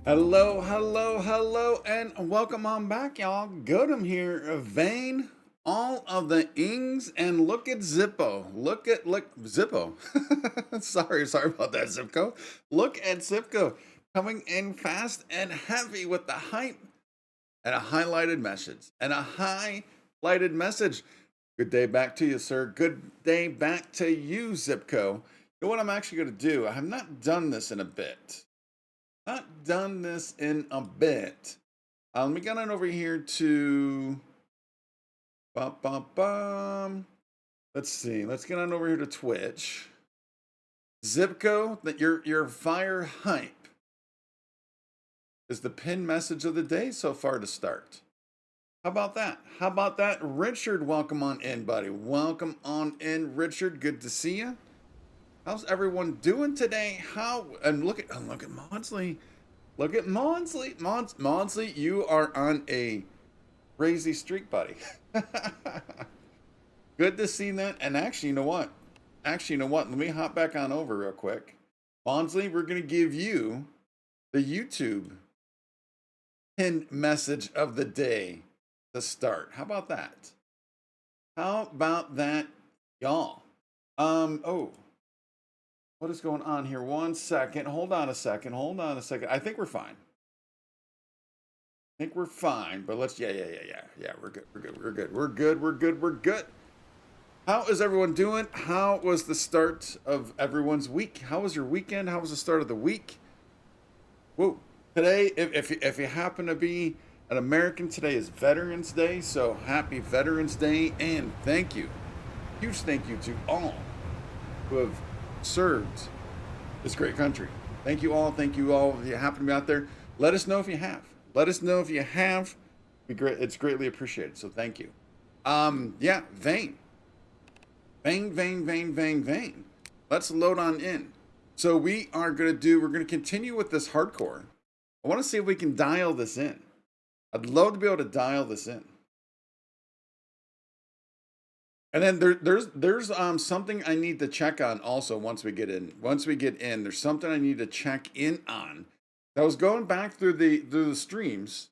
Hello, hello, hello, and welcome on back, y'all. Godum here, Vane, all of the ings, and look at Zippo. Look Zippo. sorry about that, Zipco. Look at Zipco coming in fast and heavy with the hype and a highlighted message. Good day back to you, sir. Good day back to you, Zipco. You know what I'm actually going to do? I have not done this in a bit. Let me get on over here to let's see. Let's get on over here to Twitch. Zipco, that your fire hype is the pin message of the day so far to start. How about that? Richard, welcome on in, buddy. Welcome on in, Richard. Good to see you. How's everyone doing today? Look at Maudsley. Look at Maudsley. Maudsley, you are on a crazy streak, buddy. Good to see that. And actually, you know what? Let me hop back on over real quick. Maudsley, we're going to give you the YouTube pin message of the day to start. How about that? Y'all? What is going on here? 1 second. Hold on a second. I think we're fine. But let's, yeah. We're good. How is everyone doing? How was the start of everyone's week? How was your weekend? How was the start of the week? Whoa. Today, if you happen to be an American, today is Veterans Day. So happy Veterans Day. And thank you. Huge thank you to all who have served this great country. Thank you all. If you happen to be out there, let us know if you have. Be great. It's greatly appreciated. So thank you. Yeah, Vane. Let's load on in. So we're going to continue with this hardcore. I want to see if we can dial this in. I'd love to be able to dial this in. And then there's something I need to check on also once we get in. There's something I need to check in on. I was going back through the streams.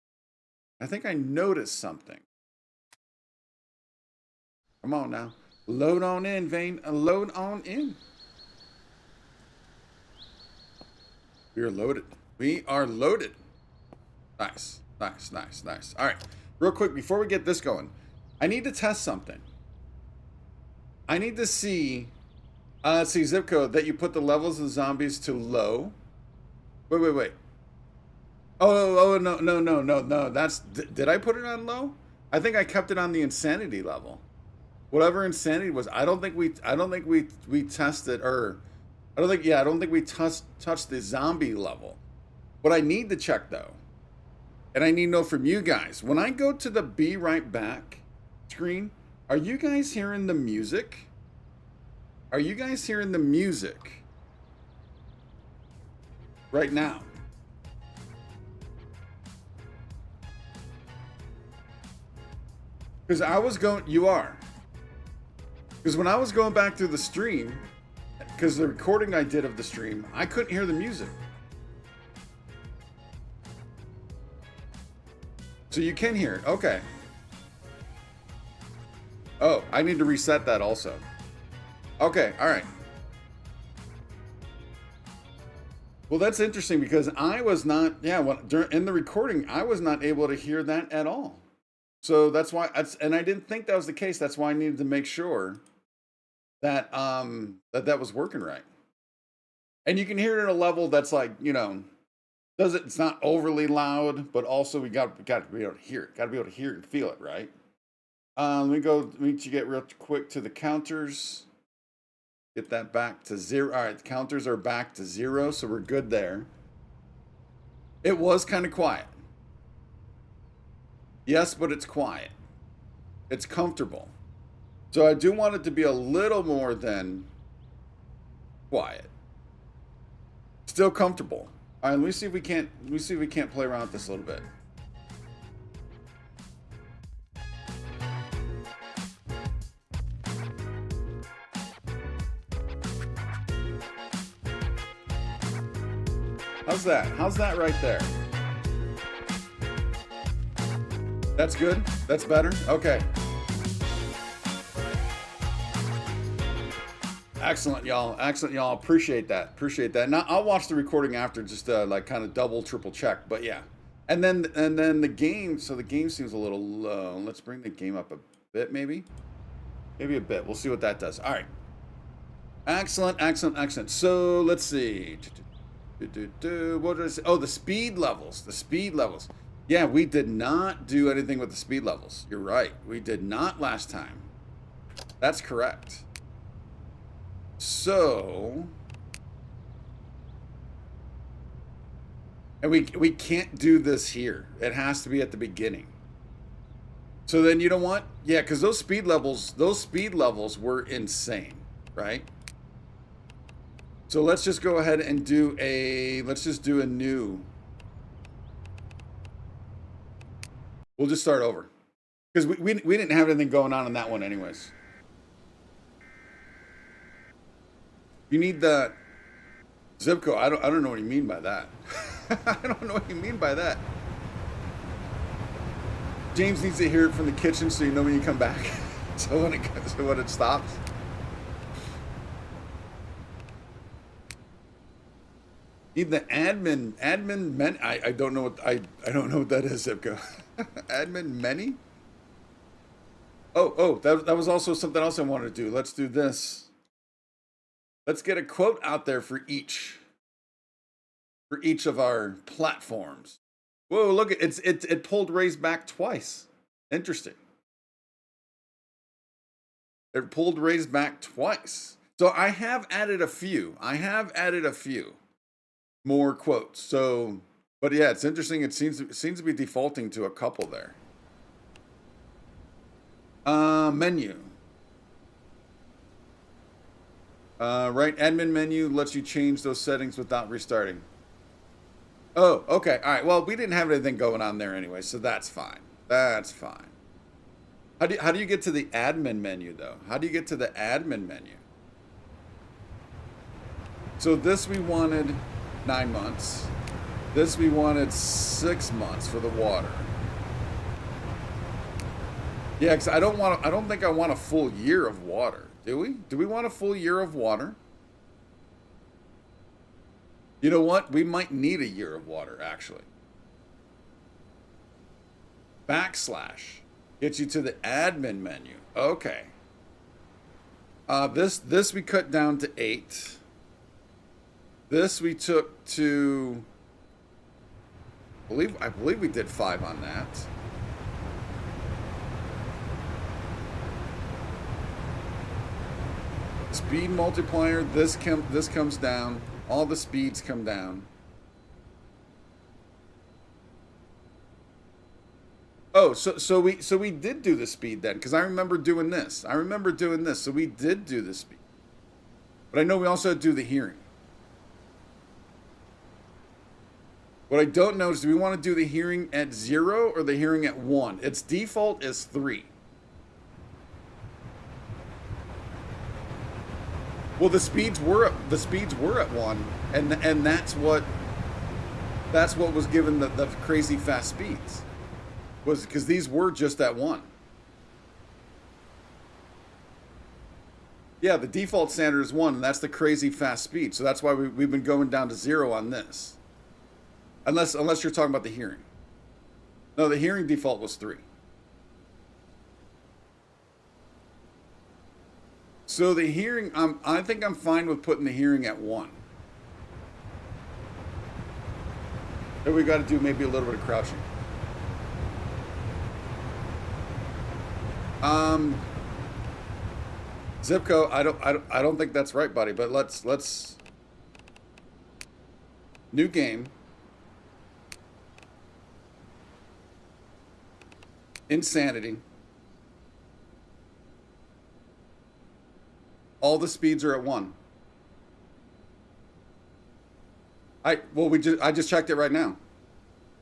I think I noticed something. Come on now. Load on in, Vane. Load on in. We are loaded. Nice. All right. Real quick, before we get this going, I need to test something. I need to see Zipco, that you put the levels of zombies to low. Wait. Oh, no. Did I put it on low? I think I kept it on the insanity level. Whatever insanity was, I don't think we tested, or I don't think we touched the zombie level. What I need to check though, and I need to know from you guys, when I go to the be right back screen, are you guys hearing the music? Right now? Because when I was going back through the stream, because the recording I did of the stream, I couldn't hear the music. So you can hear it, okay. Oh, I need to reset that also. Okay, all right. Well, that's interesting because I was not, in the recording, I was not able to hear that at all. So that's why, and I didn't think that was the case. That's why I needed to make sure that that was working right. And you can hear it at a level that's like, it's not overly loud, but also we got to be able to hear it. Got to be able to hear it and feel it, right? Let me get real quick to the counters. Get that back to 0. All right, the counters are back to 0, so we're good there. It was kind of quiet. Yes, but it's quiet. It's comfortable. So I do want it to be a little more than quiet. Still comfortable. All right, let me see if we can't play around with this a little bit. How's that? How's that right there? That's good. That's better. Okay. Excellent, y'all. Excellent, y'all. Appreciate that. Appreciate that. Now I'll watch the recording after, just like kind of double, triple check. But yeah, and then the game. So the game seems a little low. Let's bring the game up a bit, maybe a bit. We'll see what that does. All right. Excellent, excellent, excellent. So let's see. What did I say? Oh, the speed levels. The speed levels. Yeah, we did not do anything with the speed levels. You're right. We did not last time. That's correct. So, and we can't do this here. It has to be at the beginning. So then, you know what? Yeah, because those speed levels were insane, right? So let's just go ahead and do a new. We'll just start over because we didn't have anything going on in that one anyways. You need the Zipco. I don't know what you mean by that. I don't know what you mean by that. James needs to hear it from the kitchen so you know when you come back. so when it stops. Need the admin men. I don't know what I don't know what that is, Zipco. Admin many. Oh, that was also something else I wanted to do. Let's do this. Let's get a quote out there for each of our platforms. Whoa, look, it pulled raised back twice. Interesting. It pulled raised back twice. So I have added a few. More quotes. So, but yeah, it's interesting. It seems to be defaulting to a couple there. Menu. Right, admin menu lets you change those settings without restarting. Oh, okay. All right. Well, we didn't have anything going on there anyway, so that's fine. That's fine. How do you get to the admin menu though? How do you get to the admin menu? So this we wanted 9 months. This we wanted 6 months for the water. Yeah, because I don't think I want a full year of water. Do we? Do we want a full year of water? You know what? We might need a year of water, actually. Backslash gets you to the admin menu. Okay. This we cut down to 8. This we took to. I believe we did 5 on that. Speed multiplier. This comes down. All the speeds come down. Oh, so we did do the speed then, because I remember doing this. So we did do the speed. But I know we also do the hearing. What I don't know is, do we want to do the hearing at 0 or the hearing at 1? Its default is 3. Well, the speeds were at 1, and that's what was given the crazy fast speeds, was because these were just at 1. Yeah, the default standard is 1, and that's the crazy fast speed. So that's why we've been going down to 0 on this. Unless you're talking about the hearing. No, the hearing default was 3. So the hearing, I think I'm fine with putting the hearing at 1. And we got to do maybe a little bit of crouching. Zipco, I don't think that's right, buddy. But let's new game. Insanity. All the speeds are at 1. I just checked it right now.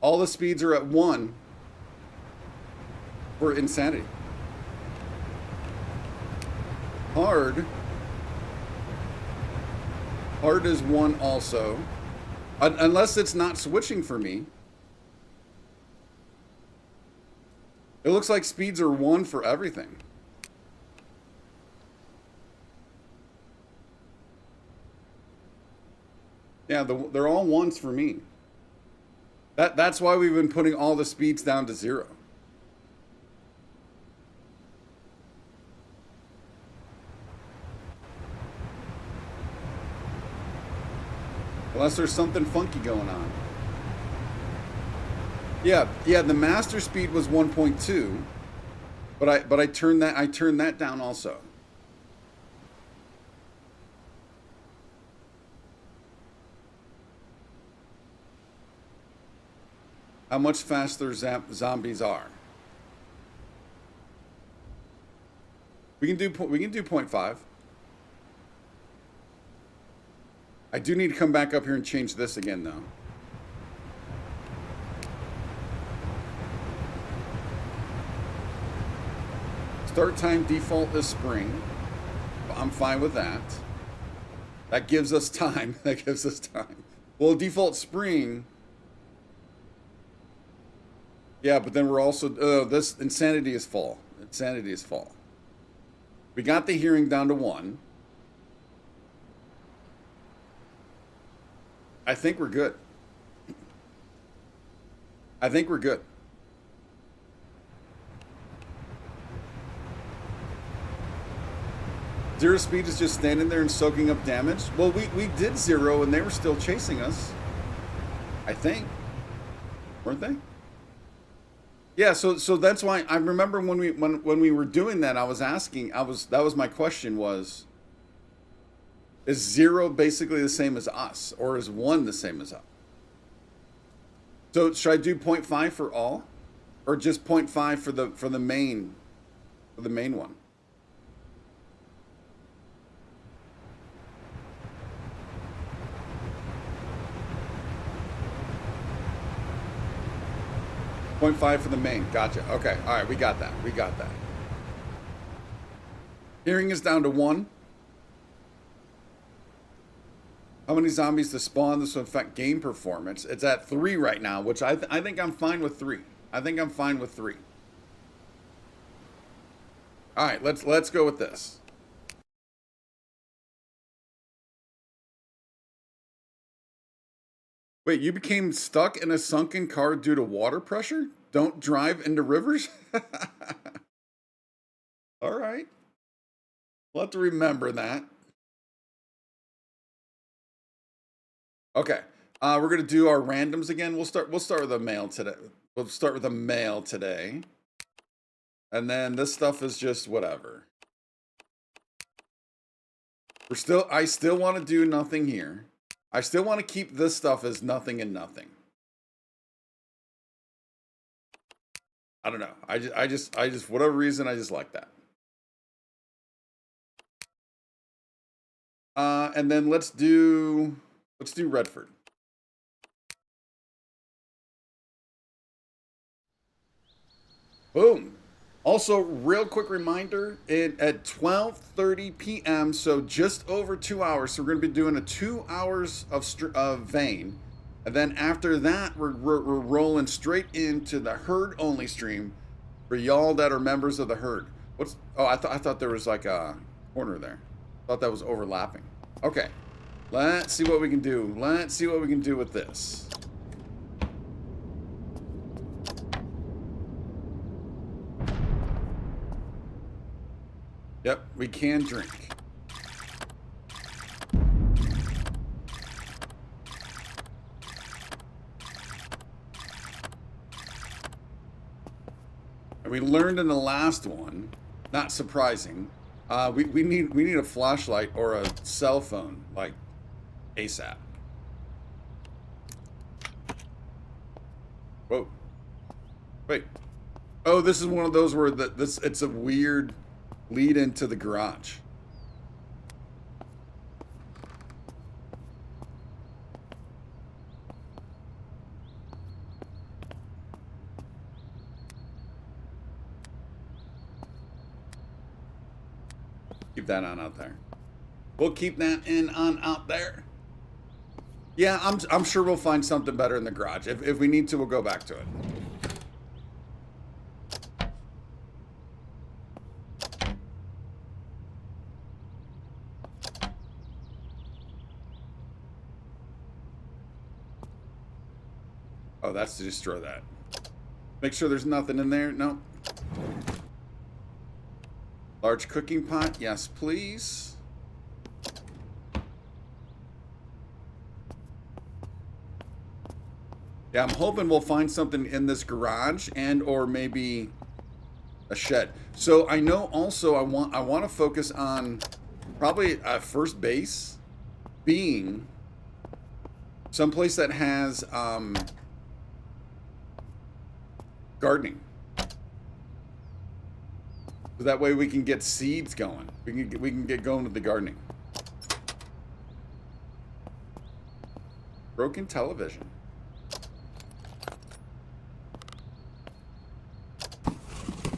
All the speeds are at 1 for insanity. Hard is 1 also. Unless it's not switching for me. It looks like speeds are 1 for everything. Yeah, they're all 1s for me. That's why we've been putting all the speeds down to 0. Unless there's something funky going on. Yeah, the master speed was 1.2, but I turned that down also. How much faster zombies are. We can do 0.5. I do need to come back up here and change this again though. Start time default is spring. I'm fine with that. That gives us time. That gives us time. Well, default spring. Yeah, but then we're also this insanity is full. Insanity is full. We got the hearing down to 1. I think we're good. I think we're good. Zero speed is just standing there and soaking up damage. Well, we did 0 and they were still chasing us. I think. Weren't they? Yeah, so that's why I remember when we were doing that, I was asking, that was my question was, is 0 basically the same as us, or is 1 the same as us? So should I do 0.5 for all, or just 0.5 for the main one? .5 for the main. Gotcha. Okay. All right. We got that. We got that. Hearing is down to 1. How many zombies to spawn? This will affect game performance. It's at 3 right now, which I think I'm fine with 3. I think I'm fine with 3. All right. Let's go with this. Wait, you became stuck in a sunken car due to water pressure? Don't drive into rivers? All right. We'll have to remember that. Okay. We're going to do our randoms again. We'll start with a male today. We'll start with a male today. And then this stuff is just whatever. I still want to do nothing here. I still want to keep this stuff as nothing and nothing. I don't know. I just for whatever reason, I just like that. And then let's do Redford. Boom. Also, real quick reminder, at 12:30 p.m., so just over 2 hours. So we're going to be doing a 2 hours of Vane, and then after that, we're rolling straight into the herd only stream for y'all that are members of the herd. I thought there was like a corner there. I thought that was overlapping. Okay, let's see what we can do. Let's see what we can do with this. Yep, we can drink. And we learned in the last one, not surprising, we need a flashlight or a cell phone, like ASAP. Whoa. Wait. Oh, this is one of those where it's a weird lead into the garage. Keep that on out there. We'll keep that on out there. Yeah, I'm sure we'll find something better in the garage. If we need to, we'll go back to it. Oh, that's to destroy that. Make sure there's nothing in there. No. Large cooking pot. Yes, please. Yeah, I'm hoping we'll find something in this garage and or maybe a shed. So I know also I want to focus on probably a first base being someplace that has gardening. So that way we can get seeds going. We can get going with the gardening. Broken television.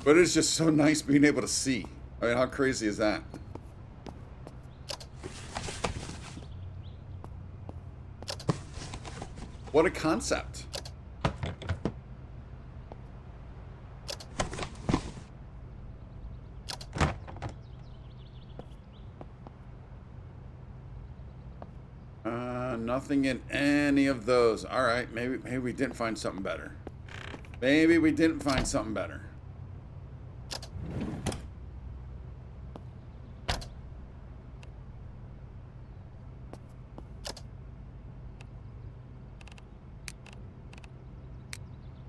But it's just so nice being able to see. I mean, how crazy is that? What a concept. Nothing in any of those. All right, maybe we didn't find something better. Maybe we didn't find something better.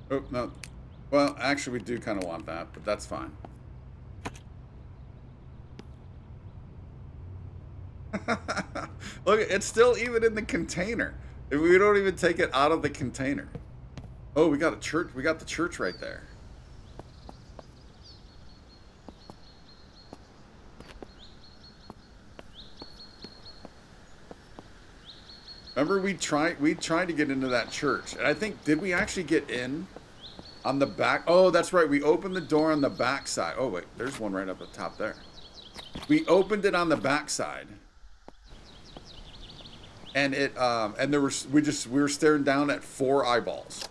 Oh, no. Well, actually, we do kind of want that, but that's fine. Look, it's still even in the container. If we don't even take it out of the container. Oh, we got a church. We got the church right there. Remember, we tried to get into that church, and I think, did we actually get in on the back? Oh, that's right. We opened the door on the back side. Oh wait, there's one right up the top there. We opened it on the back side, and there was we were staring down at 4 eyeballs.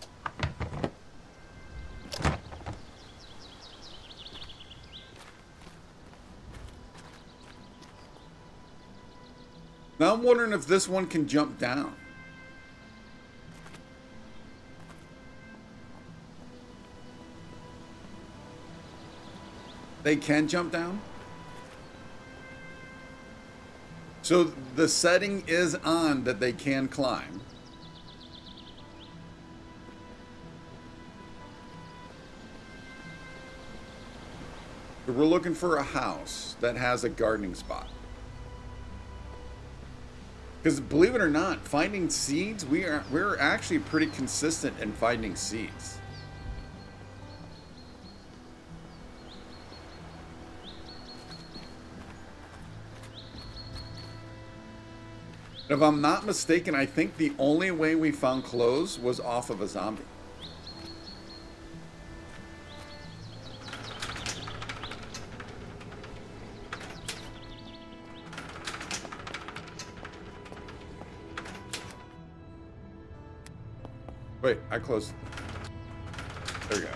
Now I'm wondering if this one can jump down. They can jump down? So the setting is on that they can climb. But we're looking for a house that has a gardening spot. Because believe it or not, finding seeds, we're actually pretty consistent in finding seeds. If I'm not mistaken, I think the only way we found clothes was off of a zombie. Wait, I closed. There we go.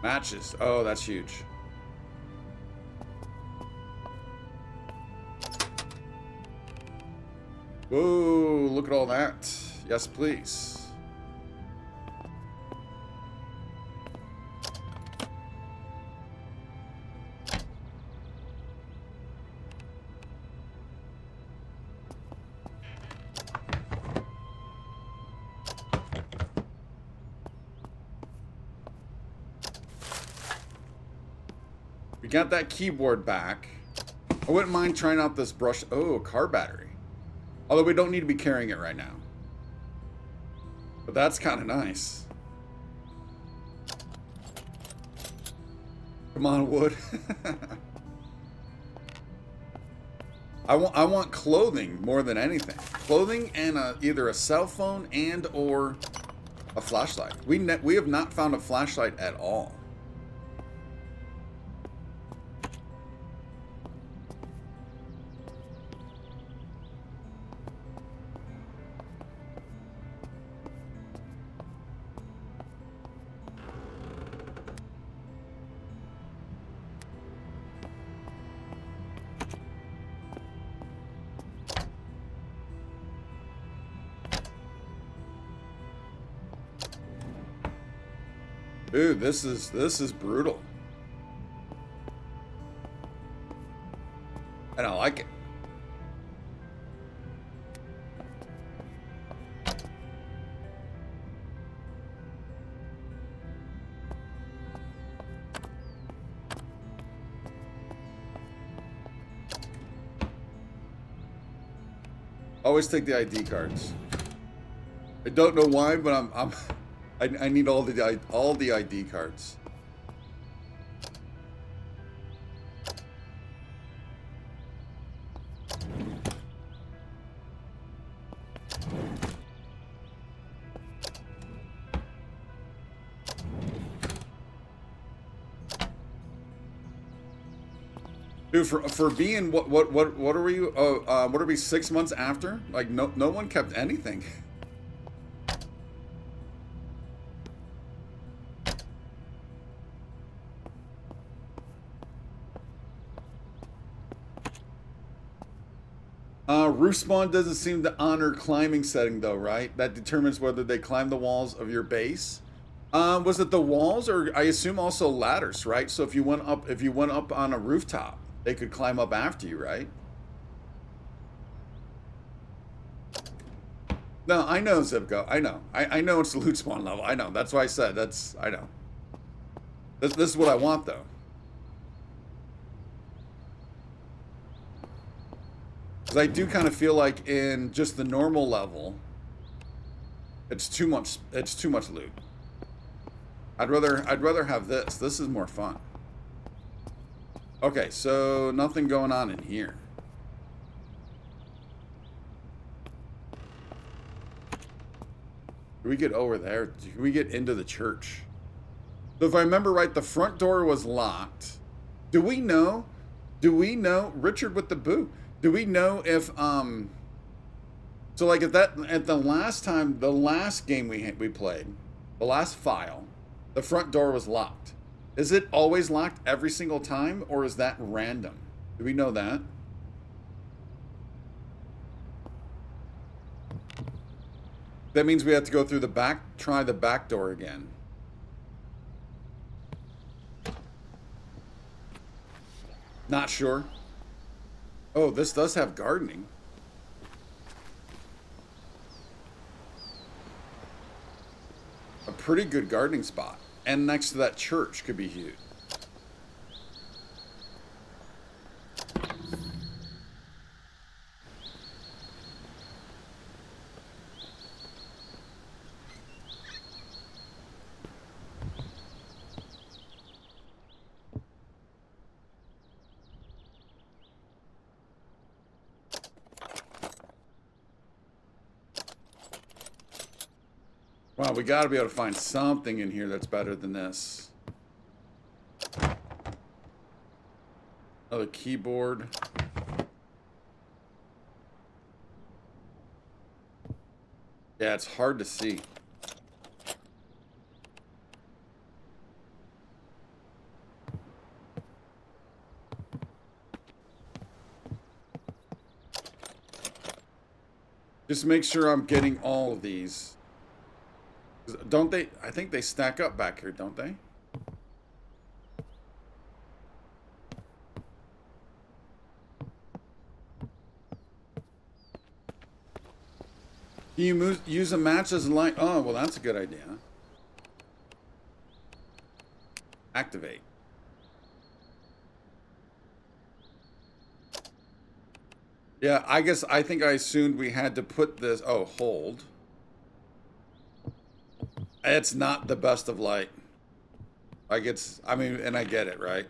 Matches. Oh, that's huge. Whoa, look at all that. Yes, please. We got that keyboard back. I wouldn't mind trying out this brush. Oh, car battery. Although we don't need to be carrying it right now. But that's kind of nice. Come on, wood. I want clothing more than anything. Clothing and either a cell phone and or a flashlight. We have not found a flashlight at all. Dude, this is brutal. And I like it. Always take the ID cards. I don't know why, but I need all the ID cards. Dude, for being what are we? What are we 6 months after? Like no one kept anything. Roof spawn doesn't seem to honor climbing setting though, right? That determines whether they climb the walls of your base. Was it the walls, or I assume also ladders, right? So if you went up on a rooftop, they could climb up after you, right? No, I know, Zipco. I know. I know it's the loot spawn level. I know. That's why I said I know. This is what I want though. Because I do kind of feel like in just the normal level, it's too much loot. I'd rather have this. This is more fun. Okay, so nothing going on in here. Do we get over there? Do we get into the church? So if I remember right, the front door was locked. Do we know, Richard with the boot? Do we know if so like at the last game we played, the last file, the front door was locked. Is it always locked every single time, or is that random? Do we know that? That means we have to go through the back, try the back door again. Not sure. Oh, this does have gardening. A pretty good gardening spot. And next to that church could be huge. Wow, we got to be able to find something in here that's better than this. Another keyboard. Yeah, it's hard to see. Just make sure I'm getting all of these. Don't they? I think they stack up back here, don't they? Can you use a match as a light? Oh, well, that's a good idea. Activate. Yeah, I think I assumed we had to put this. Oh, hold. It's not the best of light. Like I mean, and I get it, right?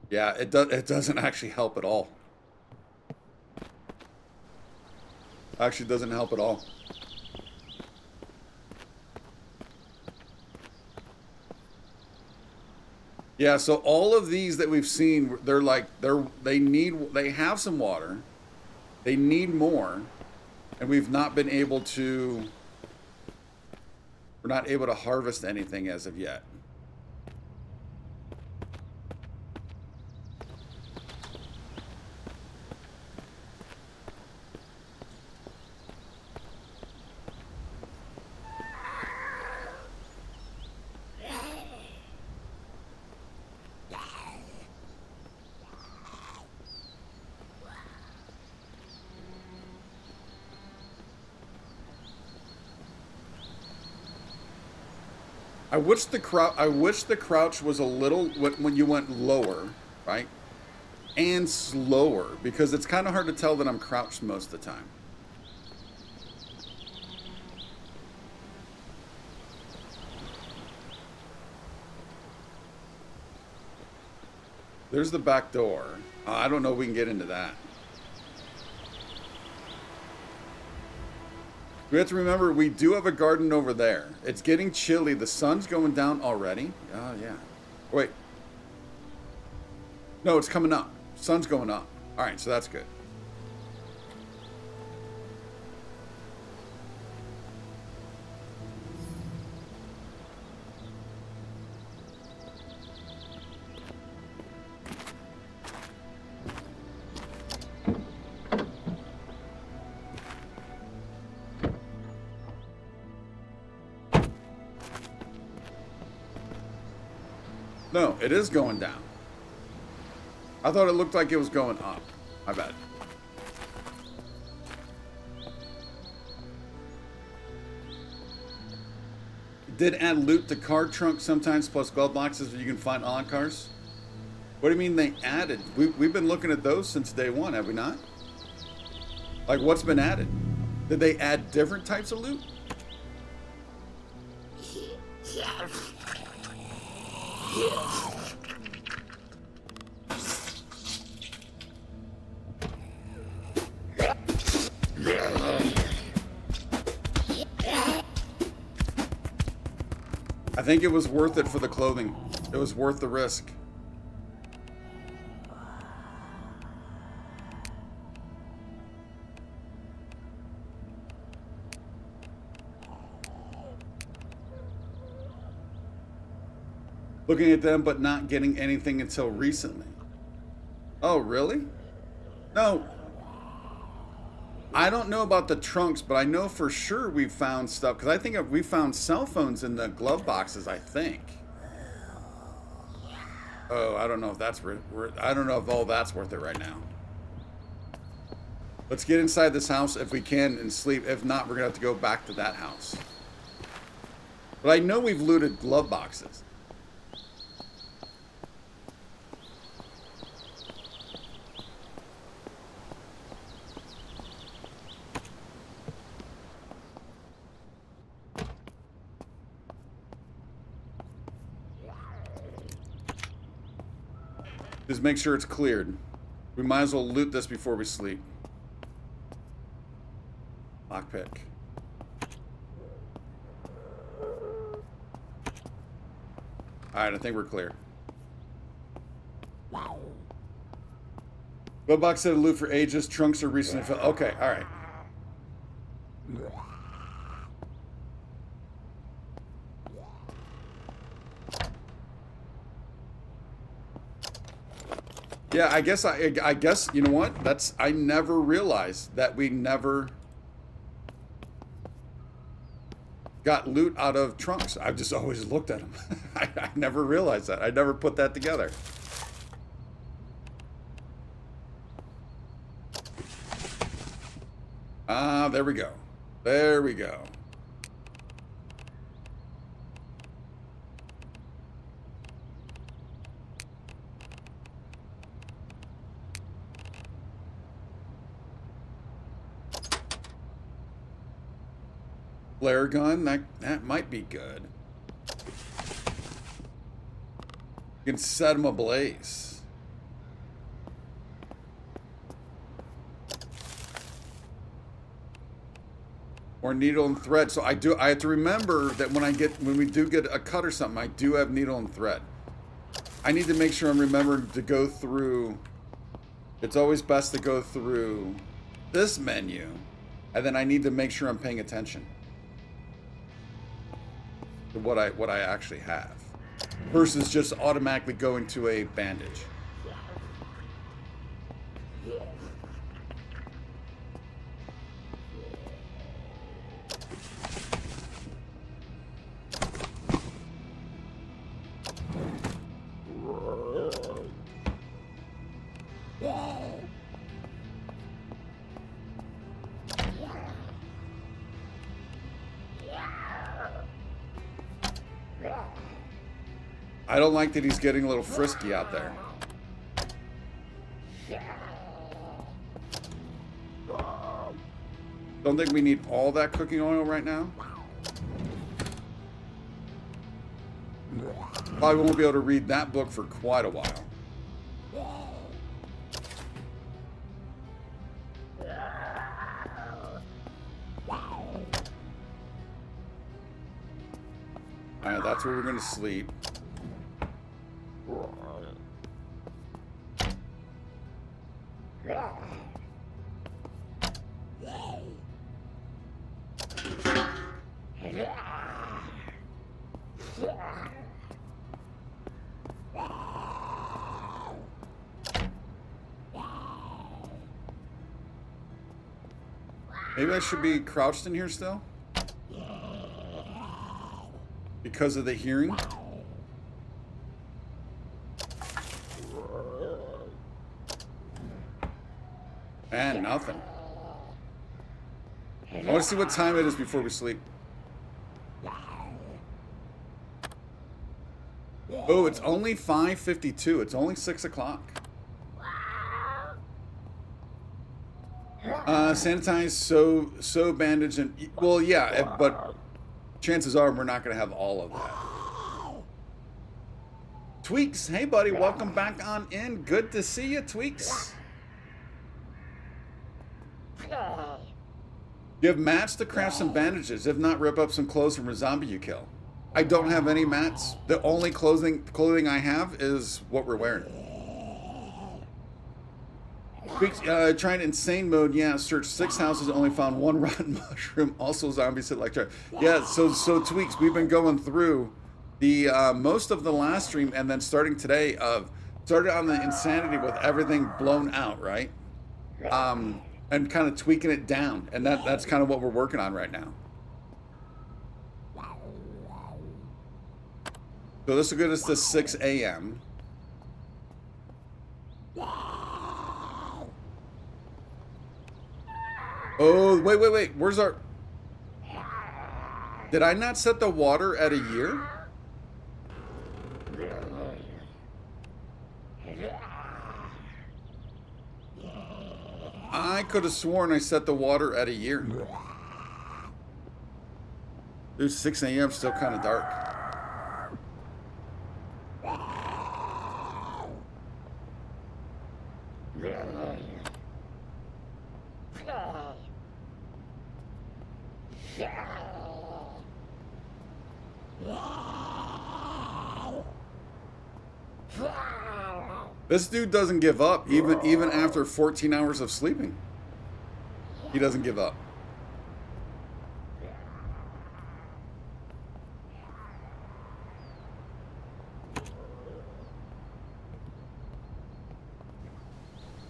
Yeah, it doesn't actually help at all. Actually doesn't help at all. Yeah, so all of these that we've seen, they have some water. They need more, and we're not able to harvest anything as of yet. I wish the crouch was a little when you went lower, right? And slower, because it's kind of hard to tell that I'm crouched most of the time. There's the back door. I don't know if we can get into that. We have to remember we do have a garden over there. It's getting chilly. The sun's going down already. Oh, yeah. Wait. No, it's coming up. Sun's going up. All right, so that's good. No, it is going down. I thought it looked like it was going up. My bad. Did add loot to car trunk sometimes, plus glove boxes that you can find on cars. What do you mean they added? We've been looking at those since day one, have we not? Like, what's been added? Did they add different types of loot? I think it was worth it for the clothing. It was worth the risk. Looking at them, but not getting anything until recently. Oh, really? No. I don't know about the trunks, but I know for sure we found stuff. Because I think we found cell phones in the glove boxes, I think. Oh, I don't know if that's I don't know if all that's worth it right now. Let's get inside this house if we can and sleep. If not, we're going to have to go back to that house. But I know we've looted glove boxes. Just make sure it's cleared. We might as well loot this before we sleep. Lockpick. Alright, I think we're clear. Glove said loot for ages. Trunks are recently filled. Okay, alright. Yeah, I guess you know what? I never realized that we never got loot out of trunks. I've just always looked at them. I never realized that. I never put that together. Ah, there we go. There we go. Flare gun, that might be good. You can set them ablaze. Or needle and thread. So I have to remember that when we do get a cut or something, I do have needle and thread. I need to make sure I'm remembering to go through. It's always best to go through this menu, and then I need to make sure I'm paying attention to what I actually have, versus just automatically going to a bandage. I don't like that he's getting a little frisky out there. Don't think we need all that cooking oil right now. Probably won't be able to read that book for quite a while. Alright, that's where we're going to sleep. Maybe I should be crouched in here still? Because of the hearing? And nothing. I want to see what time it is before we sleep. Oh, it's only 5:52. It's only 6 o'clock. Sanitize, sew bandage, and well, yeah, but chances are we're not going to have all of that. Tweaks, hey buddy, welcome back on in. Good to see you, Tweaks. You have mats to craft some bandages. If not, rip up some clothes from a zombie you kill. I don't have any mats. The only clothing I have is what we're wearing. Trying insane mode, yeah, searched 6 houses, only found 1 rotten mushroom, also zombies hit like trash. Yeah, so Tweaks, we've been going through the most of the last stream and then starting today started on the insanity with everything blown out, right? And kind of tweaking it down, and that's kind of what we're working on right now. So this will get us to 6 a.m. Oh, wait. Where's our... Did I not set the water at a year? I could have sworn I set the water at a year. Dude, 6 a.m. still kind of dark. This dude doesn't give up, even after 14 hours of sleeping. He doesn't give up.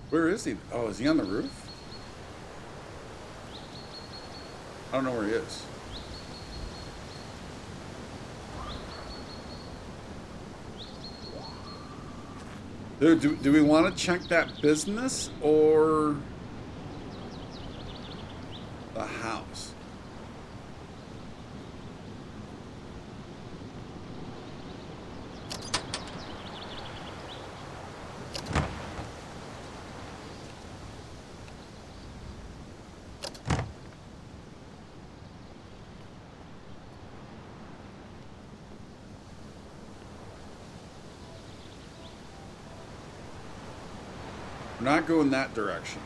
Where is he? Oh, is he on the roof? I don't know where he is. Dude, do we want to check that business or the house? We're not going that direction.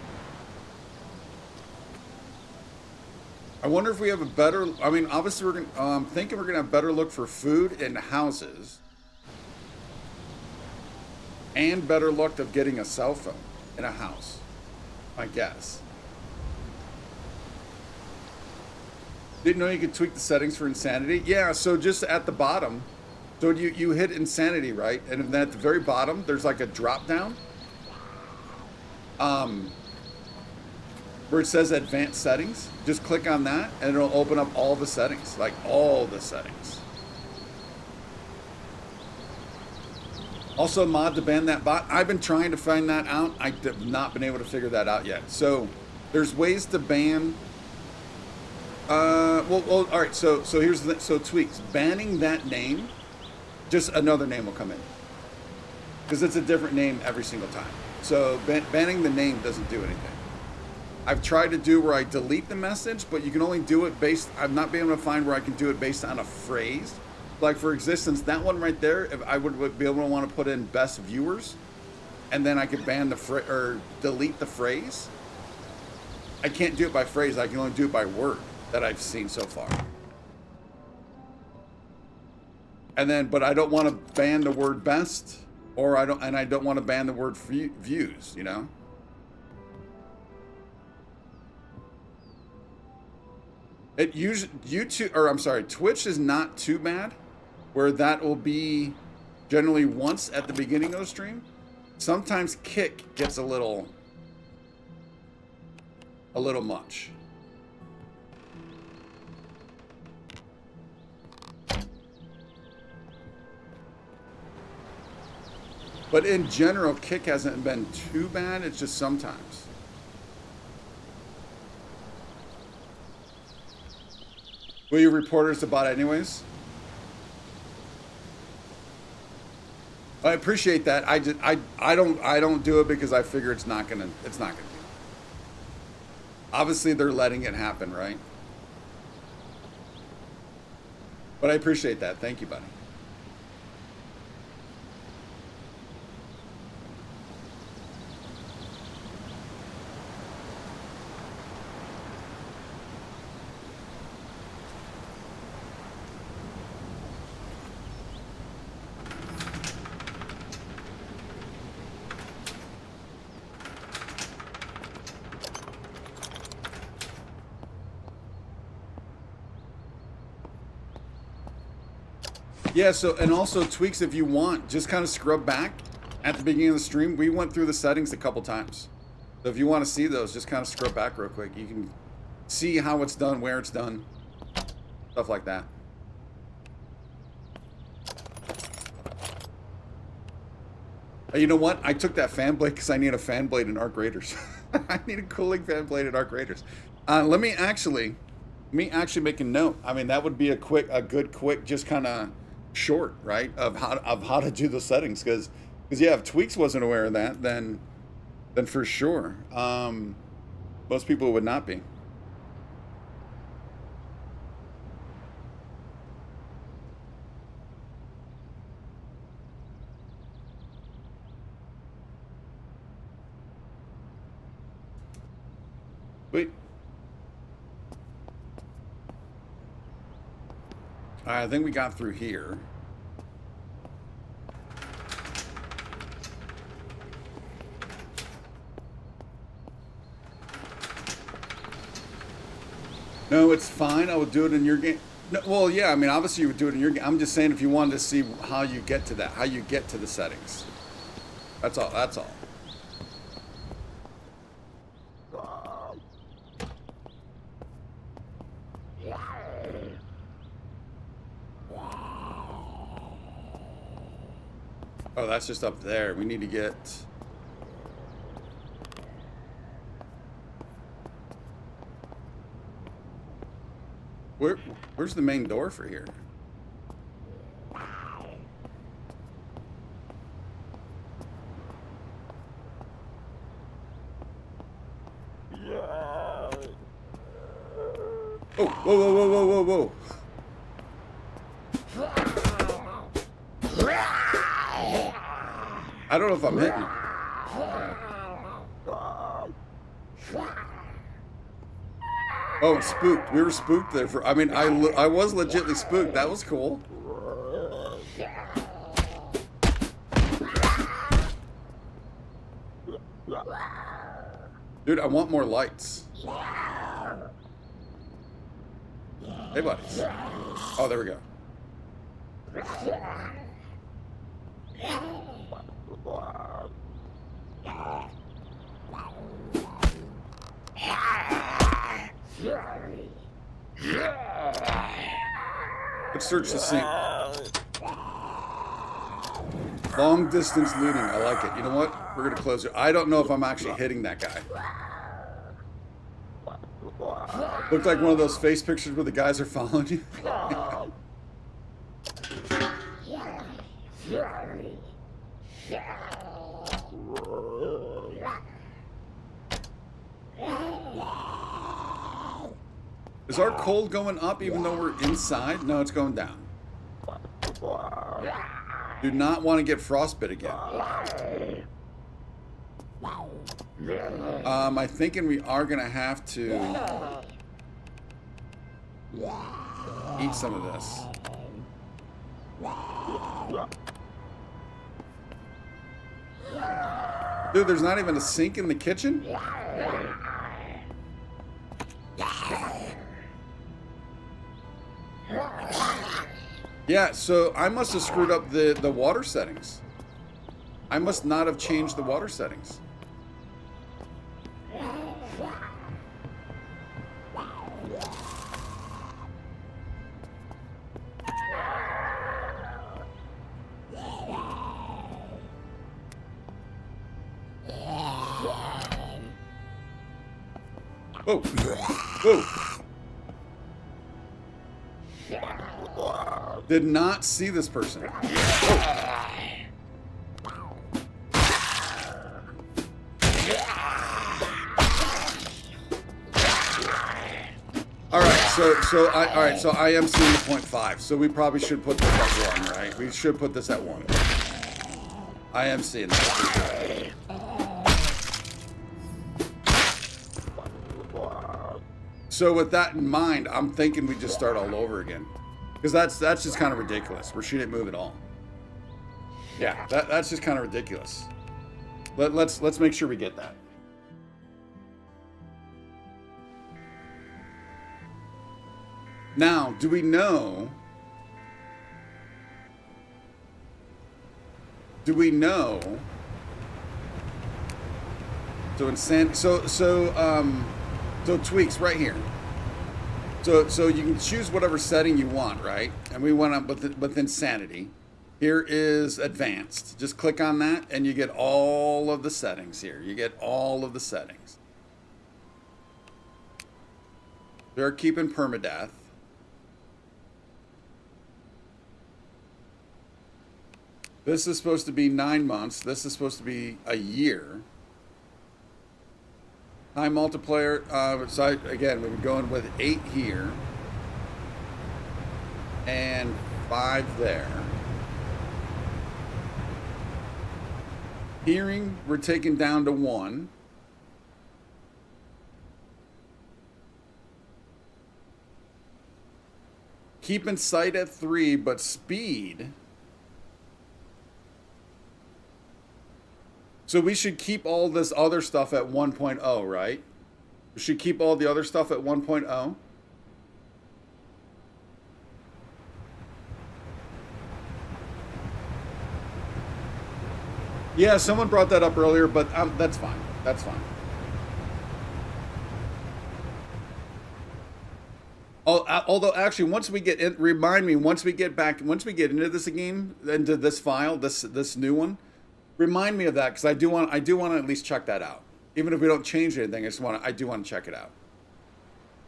I wonder if we have a better... I mean, obviously we're going to... I'm thinking we're going to have better look for food in houses. And better luck of getting a cell phone in a house. I guess. Didn't know you could tweak the settings for insanity. Yeah, so just at the bottom. So you hit insanity, right? And then at the very bottom, there's like a drop down. Where it says advanced settings, just click on that and it'll open up all the settings, like all the settings. Also mod to ban that bot. I've been trying to find that out. I have not been able to figure that out yet. So there's ways to ban Well, all right. So here's the so tweaks. Banning that name, just another name will come in because it's a different name every single time. So banning the name doesn't do anything. I've tried to do where I delete the message, but you can only do it based. I've not been able to find where I can do it based on a phrase. Like for existence, that one right there, if I would be able to want to put in best viewers, and then I could ban the or delete the phrase. I can't do it by phrase. I can only do it by word that I've seen so far. And then, but I don't want to ban the word best, or I don't want to ban the word views. You know. It usually YouTube, or I'm sorry, Twitch is not too bad, where that will be generally once at the beginning of the stream. Sometimes Kick gets a little much. But in general, Kick hasn't been too bad. It's just sometimes. Will you report us about it anyways? I appreciate that. I don't do it because I figure it's not gonna be. Obviously they're letting it happen, right? But I appreciate that. Thank you, buddy. Yeah, so, and also tweaks if you want, just kind of scrub back at the beginning of the stream. We went through the settings a couple times. So if you want to see those, just kind of scrub back real quick. You can see how it's done, where it's done, stuff like that. You know what? I took that fan blade because I need a fan blade in Arc Raiders. I need a cooling fan blade in Arc Raiders. Let me actually make a note. I mean, that would be a good quick, just kind of short, right, of how to do the settings, because yeah, if Tweaks wasn't aware of that, then for sure most people would not be. Wait. I think we got through here. No, it's fine. I would do it in your game. No, well, yeah, I mean, obviously you would do it in your game. I'm just saying if you wanted to see how you get to that, how you get to the settings. That's all. That's all. Oh, that's just up there. We need to get... Where's the main door for here? Oh, whoa, whoa, whoa, whoa, whoa, whoa. I don't know if I'm hitting. Oh, spooked. We were spooked there for... I mean, I was legitimately spooked. That was cool. Dude, I want more lights. Hey, buddies. Oh, there we go. Let's search the sink. Long distance looting. I like it. You know what? We're going to close it. I don't know if I'm actually hitting that guy. Looked like one of those face pictures where the guys are following you. Is our cold going up even though we're inside? No, it's going down. Do not want to get frostbite again. I'm thinking we are going to have to eat some of this. Dude, there's not even a sink in the kitchen? Yeah, so I must have screwed up the water settings. I must not have changed the water settings. Whoa. Whoa. Did not see this person. Whoa. All right, so I am seeing the 0.5. So we probably should put this at 1, right? We should put this at 1. I am seeing that. So with that in mind, I'm thinking we just start all over again. Because that's just kind of ridiculous. Where she didn't move at all. Yeah, that's just kind of ridiculous. Let's make sure we get that. Now, do we know? Do we know? So tweaks right here. So you can choose whatever setting you want, right? And we went up with insanity. Here is advanced. Just click on that and you get all of the settings here. You get all of the settings. They're keeping permadeath. This is supposed to be 9 months. This is supposed to be a year. High multiplier. So again, we're going with 8 here. And 5 there. Hearing, we're taking down to 1. Keeping sight at 3, but speed. So we should keep all this other stuff at 1.0, right? We should keep all the other stuff at 1.0. Yeah, someone brought that up earlier, but that's fine. That's fine. Although actually, once we get in, remind me, once we get into this game, into this file, this new one, remind me of that, because I do want to at least check that out. Even if we don't change anything, I do want to check it out.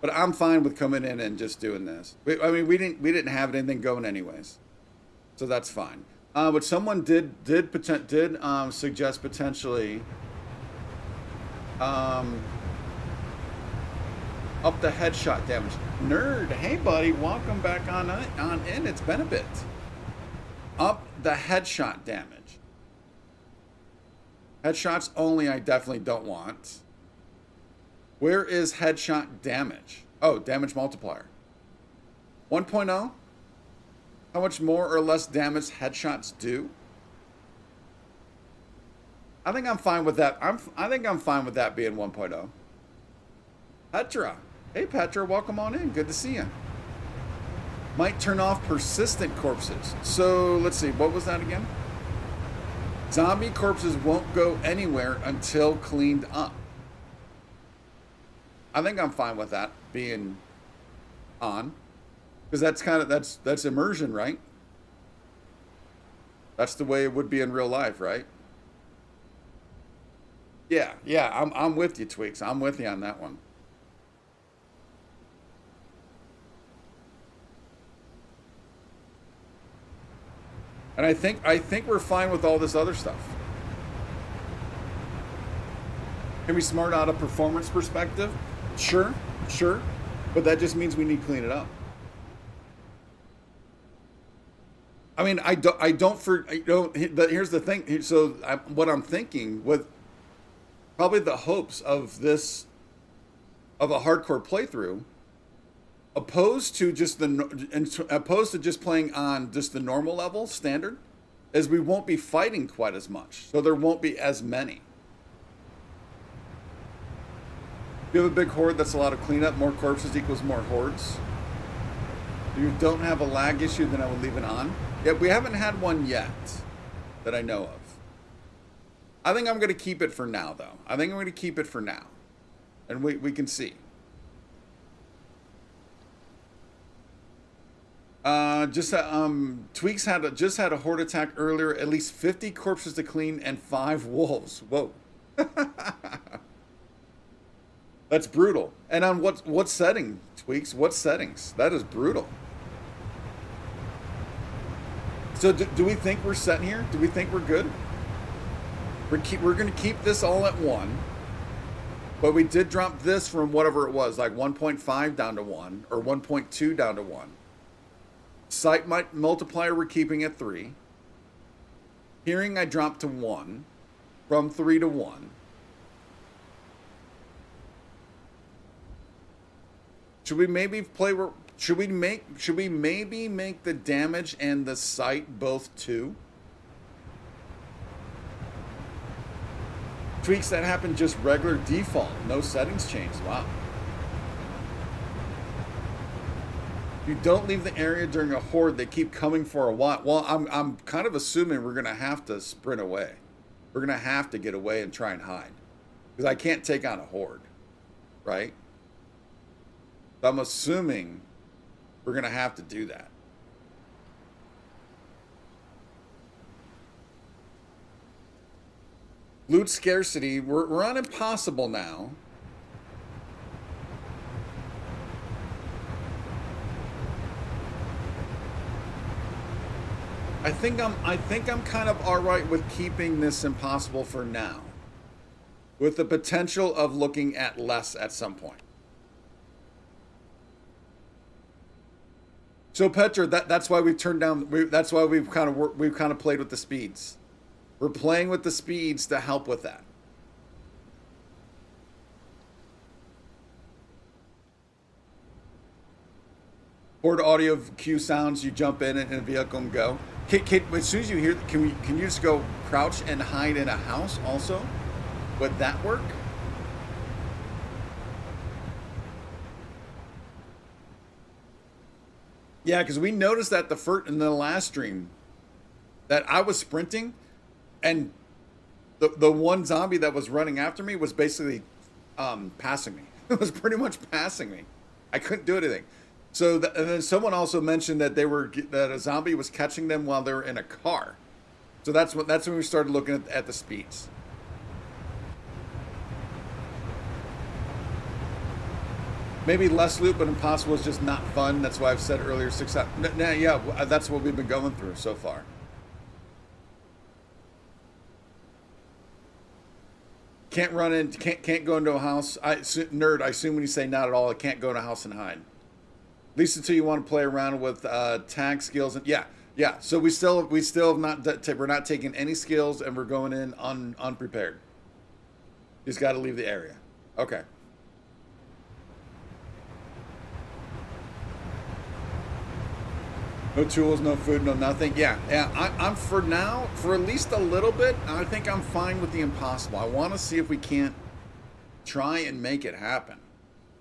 But I'm fine with coming in and just doing this. We didn't have anything going anyways, so that's fine. But someone did suggest potentially up the headshot damage. Nerd, hey buddy, welcome back on in. It's been a bit. Up the headshot damage. Headshots only, I definitely don't want. Where is headshot damage? Oh, damage multiplier. 1.0? How much more or less damage headshots do? I think I'm fine with that. I think I'm fine with that being 1.0. Petra. Hey Petra, welcome on in. Good to see you. Might turn off persistent corpses. So let's see, what was that again? Zombie corpses won't go anywhere until cleaned up. I think I'm fine with that being on. Because that's immersion, right? That's the way it would be in real life, right? Yeah, I'm with you, Tweaks. I'm with you on that one. And I think we're fine with all this other stuff. Can we smart out a performance perspective? Sure, sure. But that just means we need to clean it up. I mean, but here's the thing. So what I'm thinking with probably the hopes of this, of a hardcore playthrough, opposed to just playing on just the normal level standard, is we won't be fighting quite as much. So there won't be as many. If you have a big horde, that's a lot of cleanup. More corpses equals more hordes. If you don't have a lag issue, then I would leave it on. Yeah, we haven't had one yet that I know of. I think I'm going to keep it for now, though. I think I'm going to keep it for now. And we can see. Tweaks just had a horde attack earlier. At least 50 corpses to clean and 5 wolves. Whoa. That's brutal. And on what setting, Tweaks? What settings? That is brutal. So do we think we're set here? Do we think we're good? We're going to keep this all at 1. But we did drop this from whatever it was, like 1.5 down to 1, or 1.2 down to 1. Sight multiplier we're keeping at 3. Hearing I dropped to 1, from 3 to 1. Should we maybe should we maybe make the damage and the sight both 2? Tweaks that happen just regular default, no settings changed. Wow. You don't leave the area during a horde, they keep coming for a while. Well, I'm kind of assuming we're gonna have to sprint away. We're gonna have to get away and try and hide. Because I can't take on a horde, right? I'm assuming we're going to have to do that. Loot scarcity, we're on impossible now. I think I'm kind of all right with keeping this impossible for now, with the potential of looking at less at some point. So Petra, that's why we've turned down. That's why we've kind of played with the speeds. We're playing with the speeds to help with that. Horde audio cue sounds. You jump in a vehicle and go. As soon as you hear, can you just go crouch and hide in a house also? Would that work? Yeah, because we noticed that in the last stream that I was sprinting, and the one zombie that was running after me was basically passing me. It was pretty much passing me. I couldn't do anything. So and then someone also mentioned that that a zombie was catching them while they were in a car. So that's when we started looking at the speeds. Maybe less loot, but impossible is just not fun. That's why I've said earlier 6 hours. Yeah, that's what we've been going through so far. Can't run in, can't go into a house. Nerd, I assume when you say not at all, I can't go in a house and hide. At least until you want to play around with tag skills. And yeah. So we still have not, we're not taking any skills, and we're going in unprepared. You just got to leave the area. Okay. No tools, no food, no nothing. Yeah. I'm for now, for at least a little bit, I think I'm fine with the impossible. I want to see if we can't try and make it happen.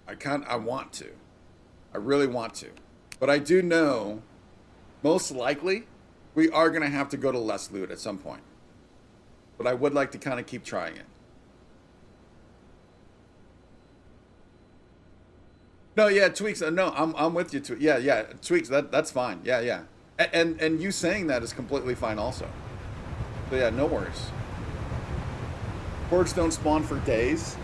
I want to. I really want to. But I do know, most likely, we are going to have to go to less loot at some point. But I would like to kind of keep trying it. No, yeah, Tweaks. No, I'm with you. Yeah, Tweaks. That's fine. Yeah. And you saying that is completely fine also. So yeah, no worries. Hordes don't spawn for days,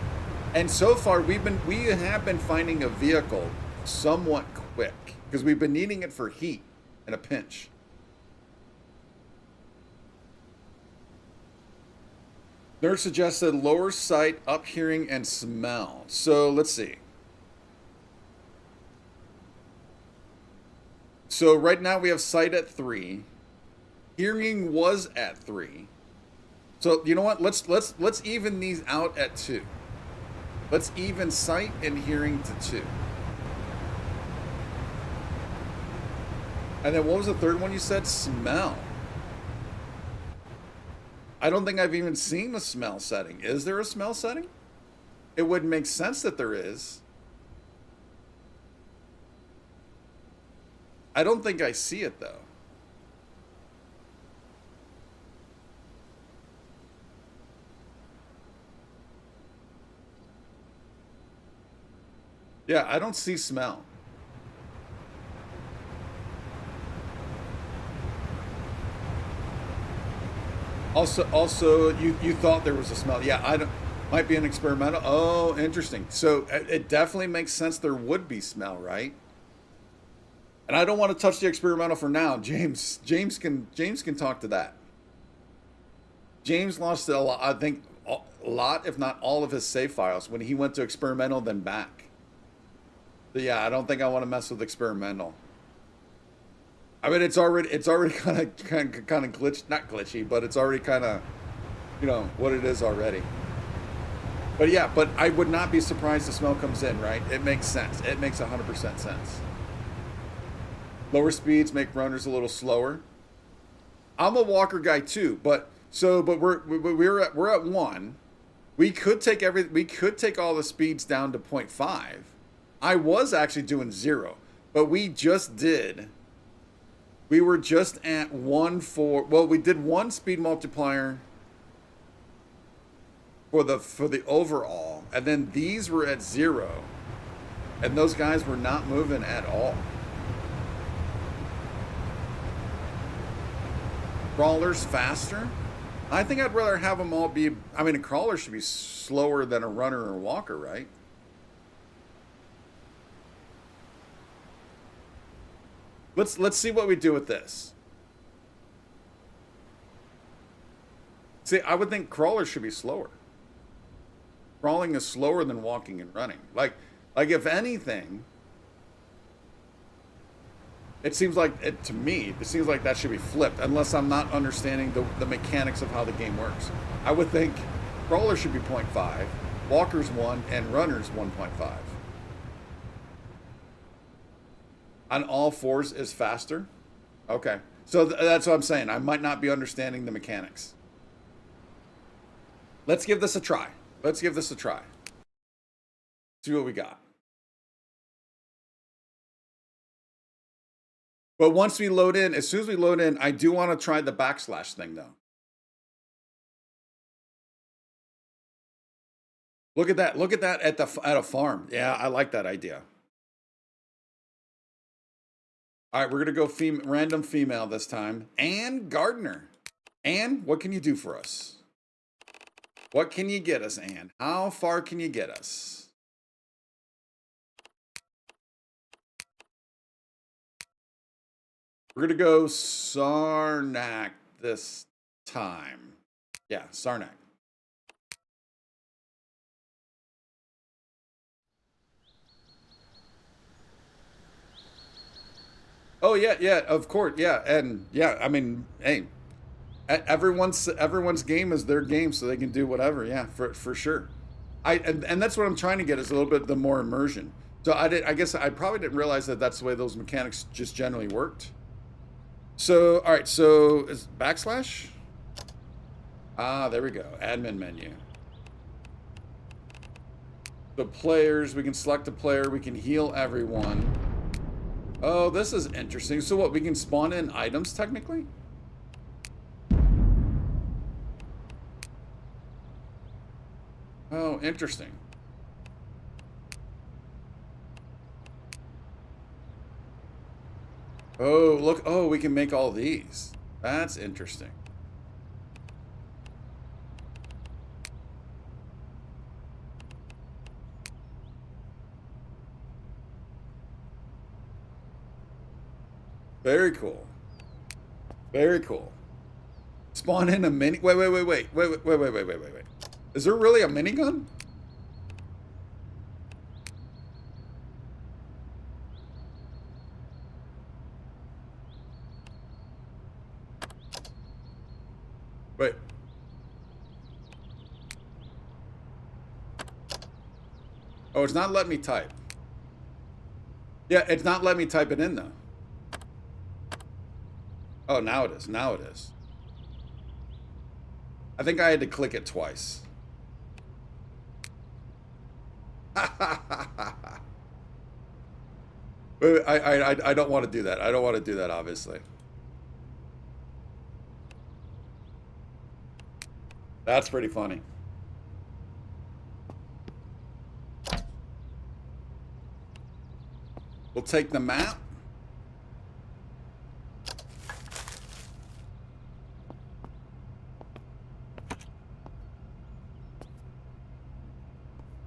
and so far we have been finding a vehicle somewhat quick because we've been needing it for heat in a pinch. Nerd suggested lower sight, up hearing, and smell. So let's see. So right now we have sight at 3. Hearing was at 3. So you know what? Let's even these out at 2. Let's even sight and hearing to 2. And then what was the third one you said? Smell. I don't think I've even seen the smell setting. Is there a smell setting? It would make sense that there is. I don't think I see it though. Yeah, I don't see smell. Also, you thought there was a smell. Yeah, I don't. Might be an experimental. Oh, interesting. So it definitely makes sense. There would be smell, right? And I don't want to touch the experimental for now. James can talk to that. James lost a lot. I think a lot, if not all, of his save files when he went to experimental, then back. So yeah, I don't think I want to mess with experimental. I mean, it's already kind of glitched, not glitchy, but it's already kind of, what it is already. But yeah, but I would not be surprised the smell comes in, right? It makes sense. It makes 100% sense. Lower speeds make runners a little slower. I'm a walker guy too, but we're at 1. We could take all the speeds down to 0.5. I was actually doing 0, but we just did. We were just at 1 for, well, we did 1 speed multiplier for the overall, and then these were at 0, and those guys were not moving at all. Crawlers faster? I think I'd rather have them all be, I mean, a crawler should be slower than a runner or walker, right? Let's see what we do with this. See, I would think crawlers should be slower. Crawling is slower than walking and running. Like if anything, it seems like to me, it seems like that should be flipped, unless I'm not understanding the mechanics of how the game works. I would think crawlers should be 0.5, walkers 1, and runners 1.5. On all 4s is faster? Okay. So that's what I'm saying. I might not be understanding the mechanics. Let's give this a try. See what we got. But once we load in, as soon as we load in, I do want to try the backslash thing though. Look at that at a farm. Yeah, I like that idea. All right, we're going to go random female this time. Ann Gardner. Ann, what can you do for us? What can you get us, Ann? How far can you get us? We're going to go Sarnak this time. Yeah, Sarnak. Oh yeah, of course, yeah, and yeah. I mean, hey, everyone's game is their game, so they can do whatever. Yeah, for sure. And that's what I'm trying to get is a little bit the more immersion. So I guess I probably didn't realize that that's the way those mechanics just generally worked. So all right, so is backslash? Ah, there we go. Admin menu. The players, we can select a player, we can heal everyone. Oh, this is interesting. So what, we can spawn in items technically? Oh, interesting. Oh, look. Oh, we can make all these. That's interesting. Very cool. Very cool. Spawn in a mini. Wait. Is there really a minigun? Wait. Oh, it's not letting me type. Yeah, it's not letting me type it in though. Oh, now it is. Now it is. I think I had to click it twice. Wait, I don't want to do that. I don't want to do that, obviously. That's pretty funny. We'll take the map.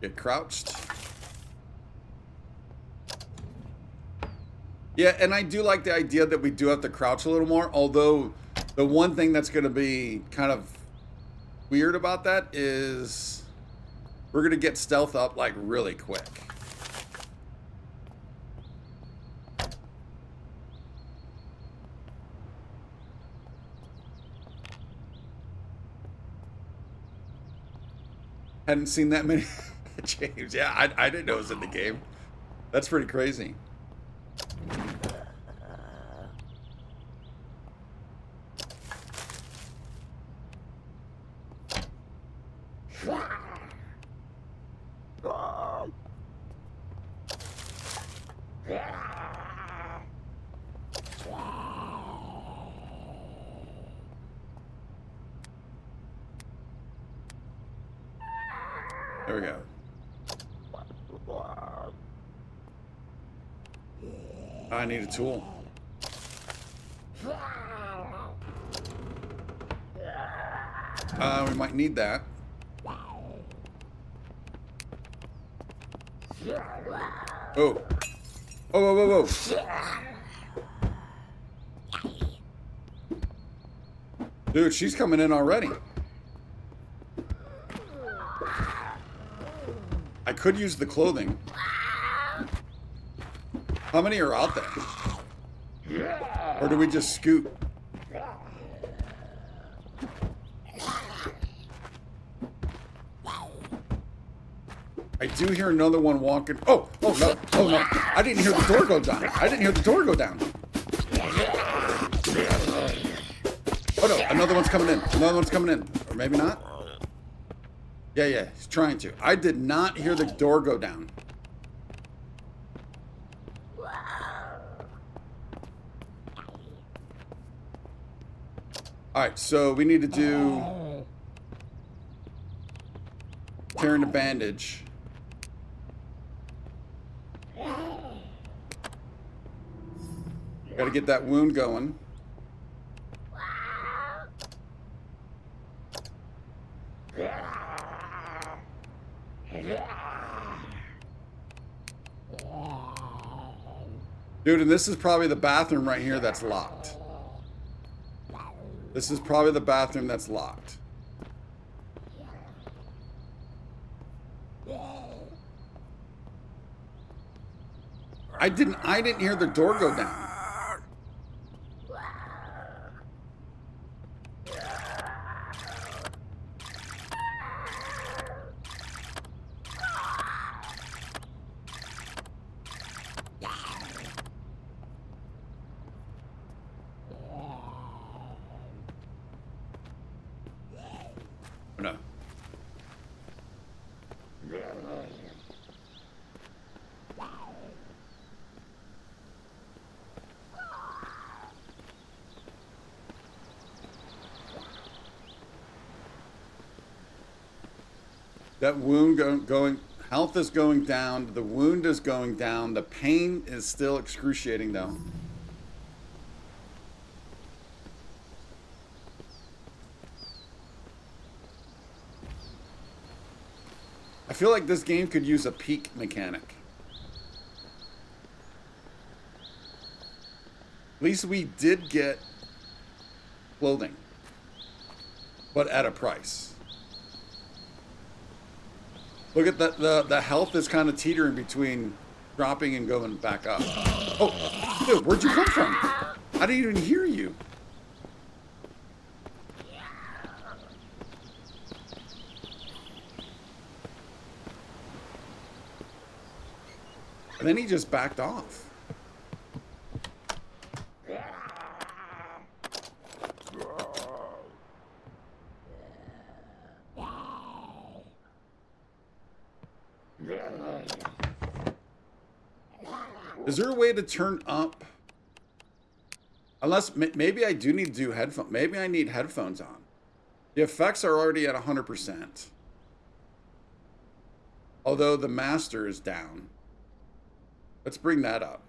Get crouched. Yeah, and I do like the idea that we do have to crouch a little more, although the one thing that's going to be kind of weird about that is we're going to get stealth up like really quick. Hadn't seen that many. James, yeah, I didn't know it was in the game. That's pretty crazy. There we go. I need a tool. We might need that. Oh. Whoa. Dude, she's coming in already. I could use the clothing. How many are out there? Or do we just scoot? I do hear another one walking. Oh no. I didn't hear the door go down. Oh no, another one's coming in. Or maybe not. Yeah, he's trying to. I did not hear the door go down. Alright, so we need to do tearing the bandage. Gotta get that wound going. Dude, and this is probably the bathroom right here that's locked. This is probably the bathroom that's locked. I didn't hear the door go down. No. That wound going, health is going down, the wound is going down, the pain is still excruciating though. I feel like this game could use a peek mechanic. At least we did get clothing. but at a price. Look at that. The health is kind of teetering between dropping and going back up. Oh, dude, where'd you come from? I didn't even hear you. And then he just backed off. Is there a way to turn up? Unless, maybe I do need to do headphones. Maybe I need headphones on. The effects are already at 100%. Although the master is down. Let's bring that up.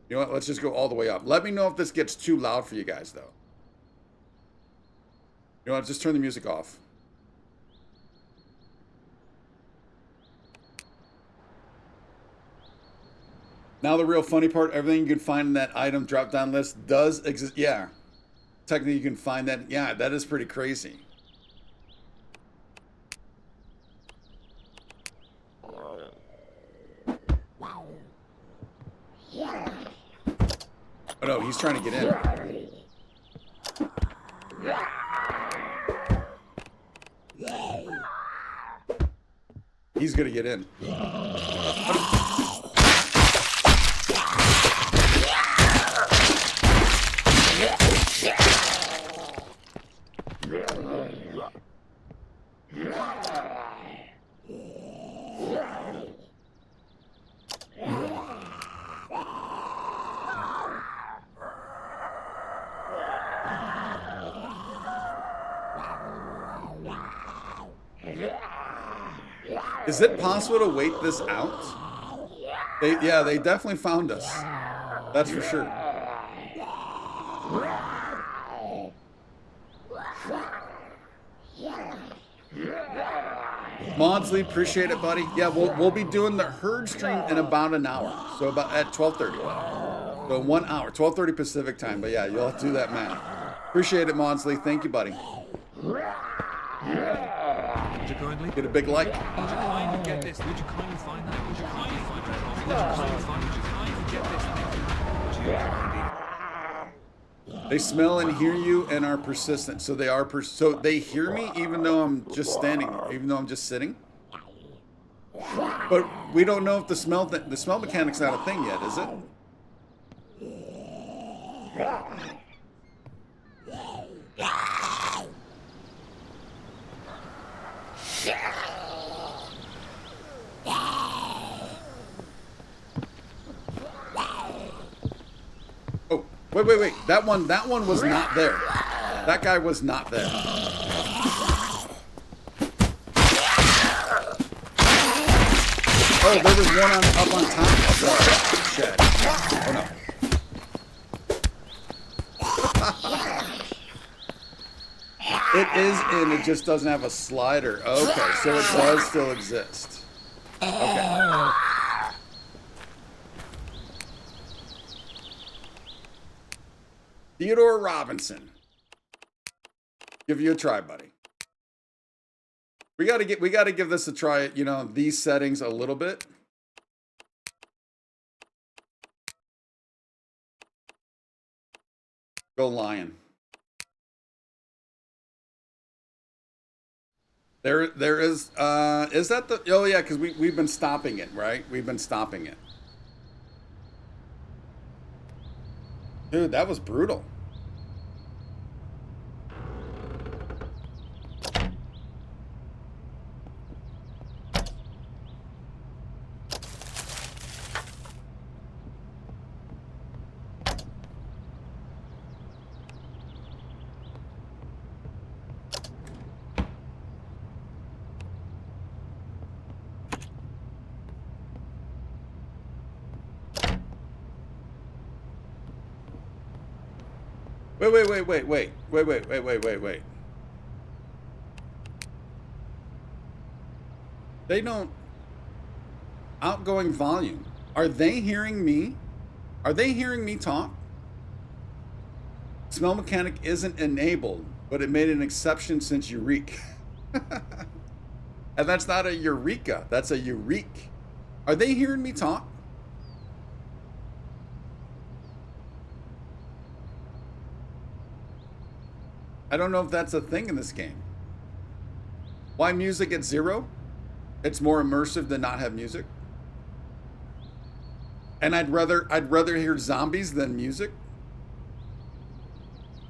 You know what? Let's just go all the way up. Let me know if this gets too loud for you guys, though. You know what? Just turn the music off. Now the real funny part, everything you can find in that item drop-down list does exist. Yeah. Technically, you can find that. Yeah, that is pretty crazy. Oh no, he's trying to get in. He's gonna get in. Is it possible to wait this out? Yeah, they definitely found us. That's for sure. Maudsley, appreciate it, buddy. Yeah, we'll be doing the herd stream in about an hour. So about at 12:30. So 1 hour, 12:30 Pacific time. But yeah, you'll have to do that math. Appreciate it, Maudsley. Thank you, buddy. Get a big like. Would you kindly get this? Would you kindly find that? Would you kindly find that? Would you kindly find? Would you kindly get this? Would you kindly? They smell and hear you and are persistent. So they are so they hear me even though I'm just standing there, even though I'm just sitting. But we don't know if the smell mechanic's not a thing yet, is it? Oh, wait. That one was not there. That guy was not there. Oh, there was one up on top of the shed. Oh no. It is in, it just doesn't have a slider. Okay, so it does still exist. Okay. Theodore Robinson. Give you a try, buddy. We gotta give this a try, you know, these settings a little bit. Go Lion. There is that the, oh yeah, because we've been stopping it, right? We've been stopping it. Dude, that was brutal. Wait. They don't. Outgoing volume. Are they hearing me? Are they hearing me talk? Smell mechanic isn't enabled, but it made an exception since Eureka. And that's not a Eureka, that's a Eureka. Are they hearing me talk? I don't know if that's a thing in this game. Why music at 0? It's more immersive than not have music. And I'd rather hear zombies than music.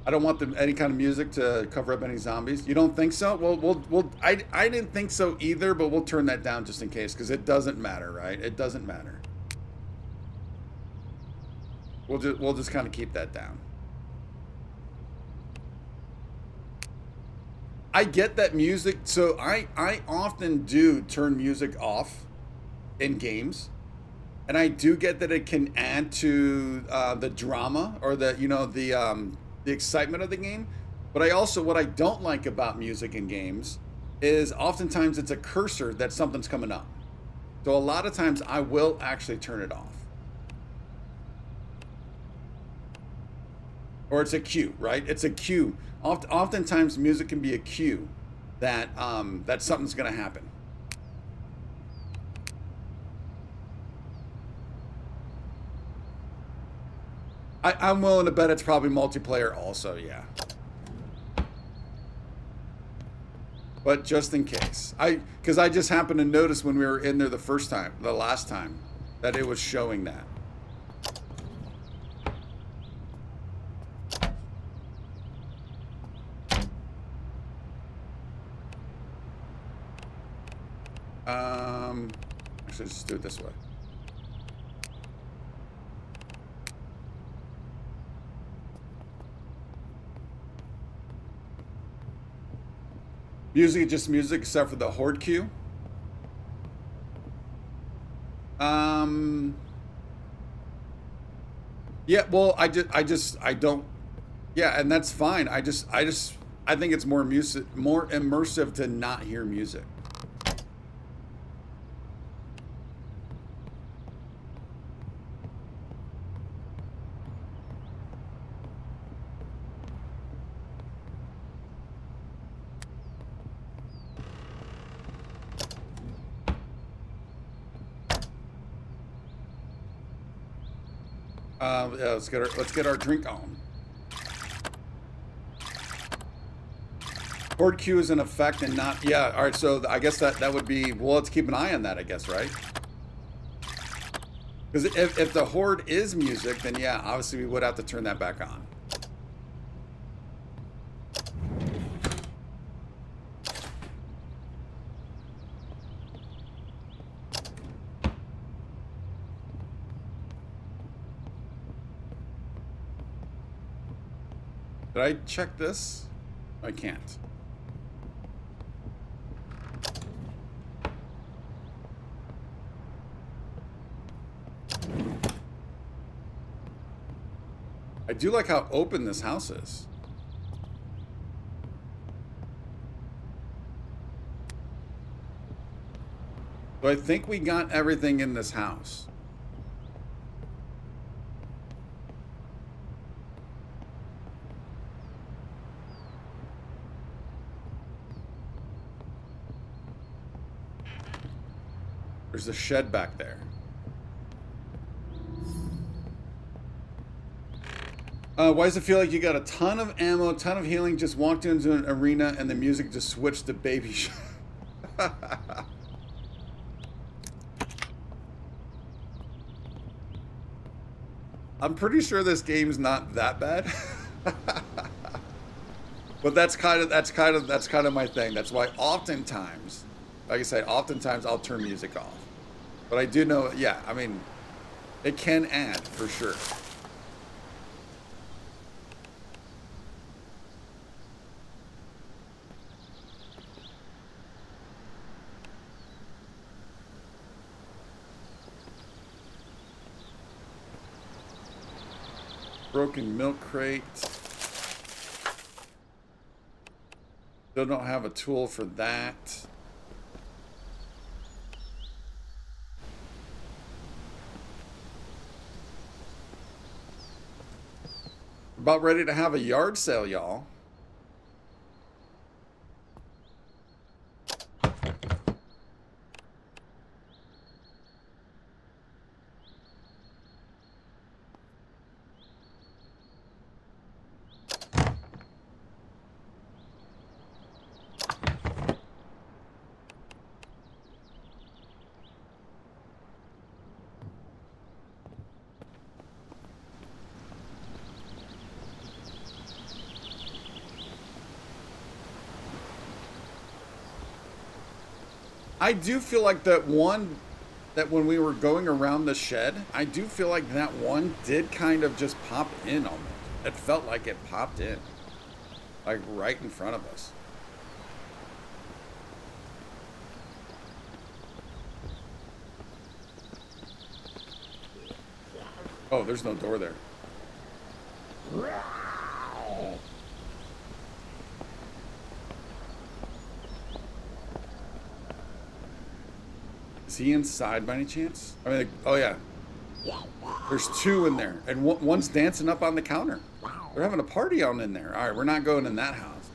I don't want any kind of music to cover up any zombies. You don't think so? Well, I didn't think so either, but we'll turn that down just in case, because it doesn't matter, right? It doesn't matter. We'll just kind of keep that down. I get that music, so I often do turn music off in games, and I do get that it can add to the drama or the excitement of the game. But I also, what I don't like about music in games is oftentimes it's a cursor that something's coming up. So a lot of times I will actually turn it off. Or it's a cue, right? It's a cue. Oftentimes music can be a cue that that something's going to happen. I'm willing to bet it's probably multiplayer also, yeah. But just in case. Because I just happened to notice when we were in there the last time, that it was showing that. Actually, let's just do it this way. Music, just music, except for the horde queue. Yeah, well, I don't. Yeah, and that's fine. I think it's more immersive to not hear music. Yeah, let's get our drink on. Horde queue is in effect and not, yeah. All right, so I guess that would be, well, let's keep an eye on that, I guess, right? Because if the horde is music, then yeah, obviously we would have to turn that back on. Did I check this? I can't. I do like how open this house is. So I think we got everything in this house. There's a shed back there. Why does it feel like you got a ton of ammo, a ton of healing, just walked into an arena and the music just switched to baby I'm pretty sure this game's not that bad. But that's kind of my thing. That's why oftentimes, like I say, oftentimes I'll turn music off. But I do know, yeah, I mean, it can add for sure. Broken milk crate. Still don't have a tool for that. About ready to have a yard sale, y'all. I do feel like that one, that when we were going around the shed, I do feel like that one did kind of just pop in almost. It felt like it popped in. Like right in front of us. Oh, there's no door there. Is he inside by any chance? I mean, like, oh yeah. There's two in there, and one's dancing up on the counter. They're having a party on in there. All right, we're not going in that house.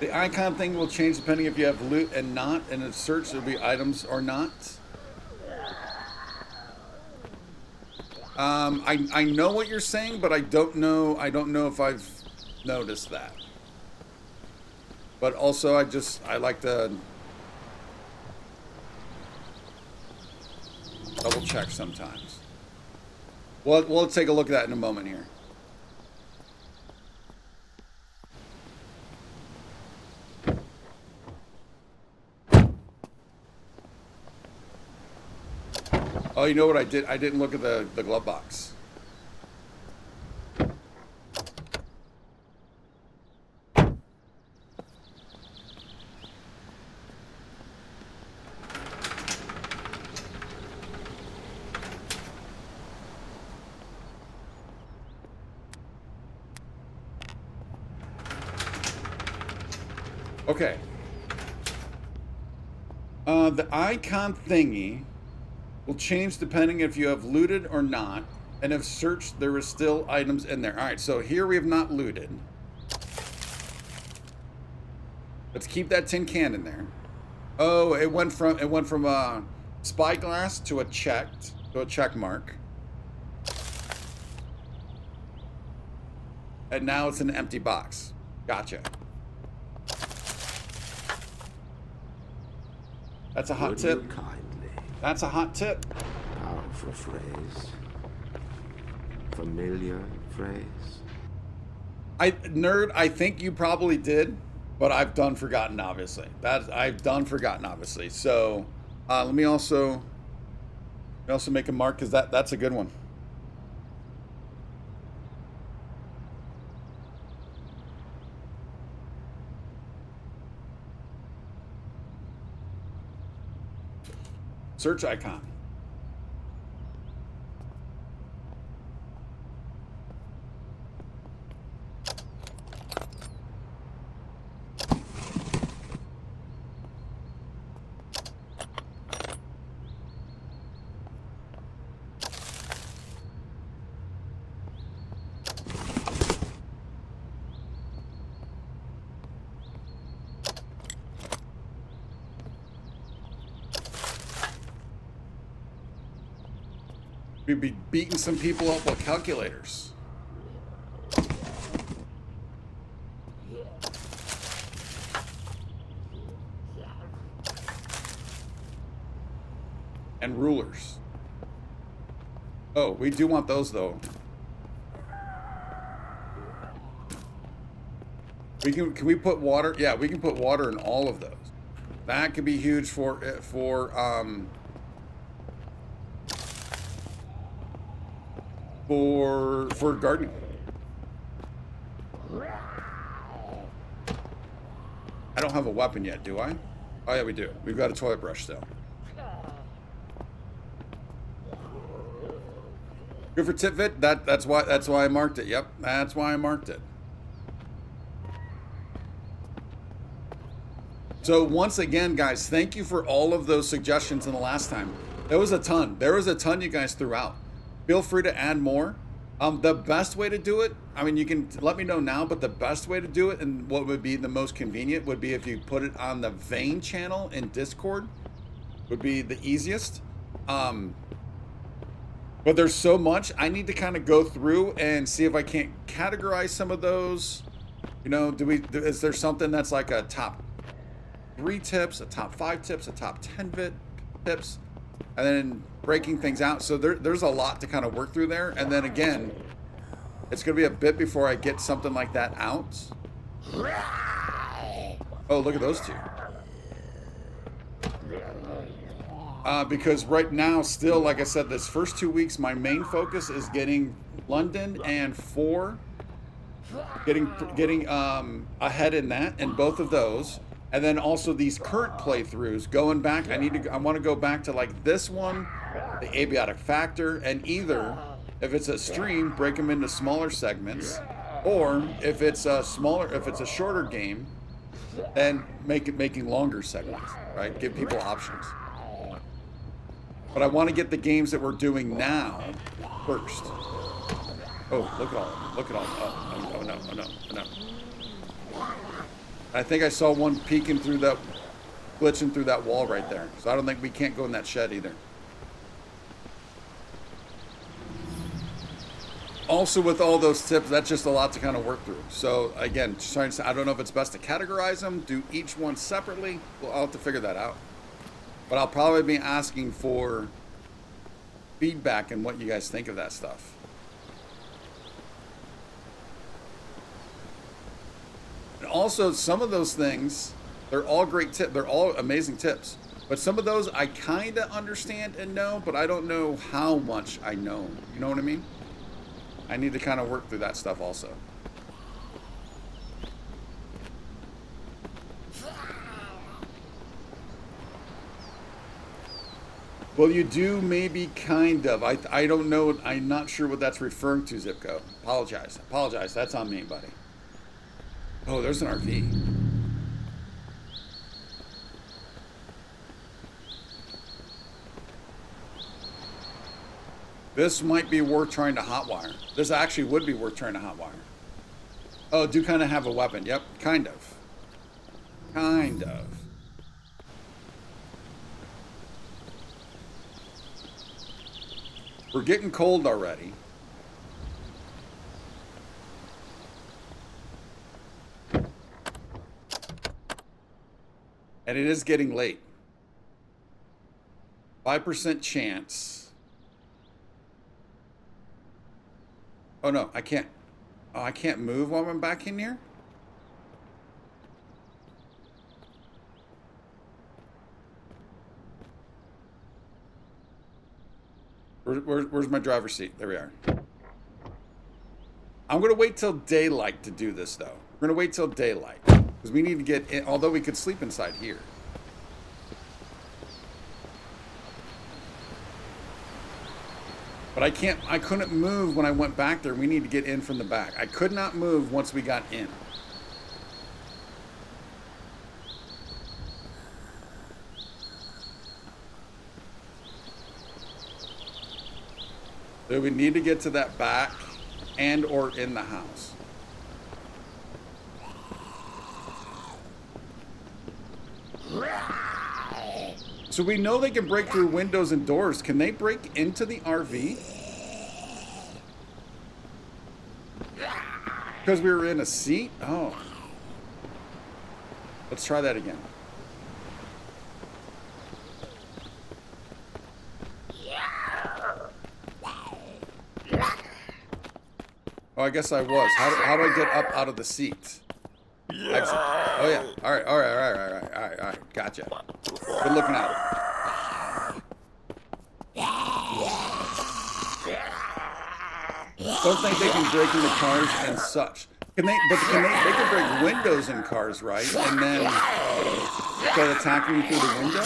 The icon thing will change depending if you have loot and not, and in search there'll be items or not. I know what you're saying, but I don't know if I've noticed that. But also, I like to double check sometimes. We'll take a look at that in a moment here. Oh, you know what I did? I didn't look at the glove box. Okay. The icon thingy will change depending if you have looted or not, and if searched, there is still items in there. All right, so here we have not looted. Let's keep that tin can in there. Oh, it went from a spyglass to a check mark, and now it's an empty box. Gotcha. That's a hot tip. That's a hot tip. Powerful phrase. Familiar phrase. Nerd, I think you probably did, but I've done forgotten, obviously. So let me also make a mark, because that's a good one. Search icon. We'd be beating some people up with calculators. And rulers. Oh, we do want those though. Can we put water? Yeah, we can put water in all of those. That could be huge for gardening. I don't have a weapon yet, do I? Oh yeah, we do. We've got a toilet brush still. Good for tip vid. That's why I marked it. Yep, that's why I marked it. So once again, guys, thank you for all of those suggestions in the last time. There was a ton you guys threw out. feel free to add more. The best way to do it, I mean, you can let me know now, but the best way to do it and what would be the most convenient would be if you put it on the Vane channel in Discord, would be the easiest. But there's so much, I need to kind of go through and see if I can't categorize some of those. You know, is there something that's like a top 3 tips, a top 5 tips, a top 10 tips, and then breaking things out. So there's a lot to kind of work through there. And then again, it's going to be a bit before I get something like that out. Oh, look at those two. Because right now, still, like I said, this first 2 weeks, my main focus is getting London and 4, getting ahead in that, in both of those. And then also these current playthroughs, going back, I want to go back to like this one, the abiotic factor, and either, if it's a stream, break them into smaller segments, or if it's a shorter game, then making longer segments, right? Give people options. But I want to get the games that we're doing now first. Oh, look at all of them. Look at all of them. Oh no, oh no, oh no. I think I saw one peeking through that, glitching through that wall right there. So I don't think we can't go in that shed either. Also, with all those tips, that's just a lot to kind of work through. So again, just trying to say, I don't know if it's best to categorize them, do each one separately. Well, I'll have to figure that out. But I'll probably be asking for feedback and what you guys think of that stuff. And also, some of those things, they're all great tips. They're all amazing tips. But some of those I kind of understand and know, but I don't know how much I know. You know what I mean? I need to kind of work through that stuff also. Well, you do maybe kind of. I don't know. I'm not sure what that's referring to, Zipco. Apologize. Apologize. That's on me, buddy. Oh, there's an RV. This might be worth trying to hotwire. This actually would be worth trying to hotwire. Oh, do kind of have a weapon. Yep, kind of. Kind of. We're getting cold already. And it is getting late. 5% chance. Oh no, I can't. Oh, I can't move while I'm back in here? Where's my driver's seat? There we are. I'm going to wait till daylight to do this, though. We're going to wait till daylight. Because we need to get in, although we could sleep inside here. But I couldn't move when I went back there. We need to get in from the back. I could not move once we got in. So we need to get to that back and or in the house. So we know they can break through windows and doors. Can they break into the RV? Because we were in a seat? Oh. Let's try that again. Oh, I guess I was. How do I get up out of the seat? Exit. Oh, yeah. All right. Gotcha. Good looking out. Don't think they can break into cars and such. Can they? But they can break windows in cars, right? And then start attacking you through the window?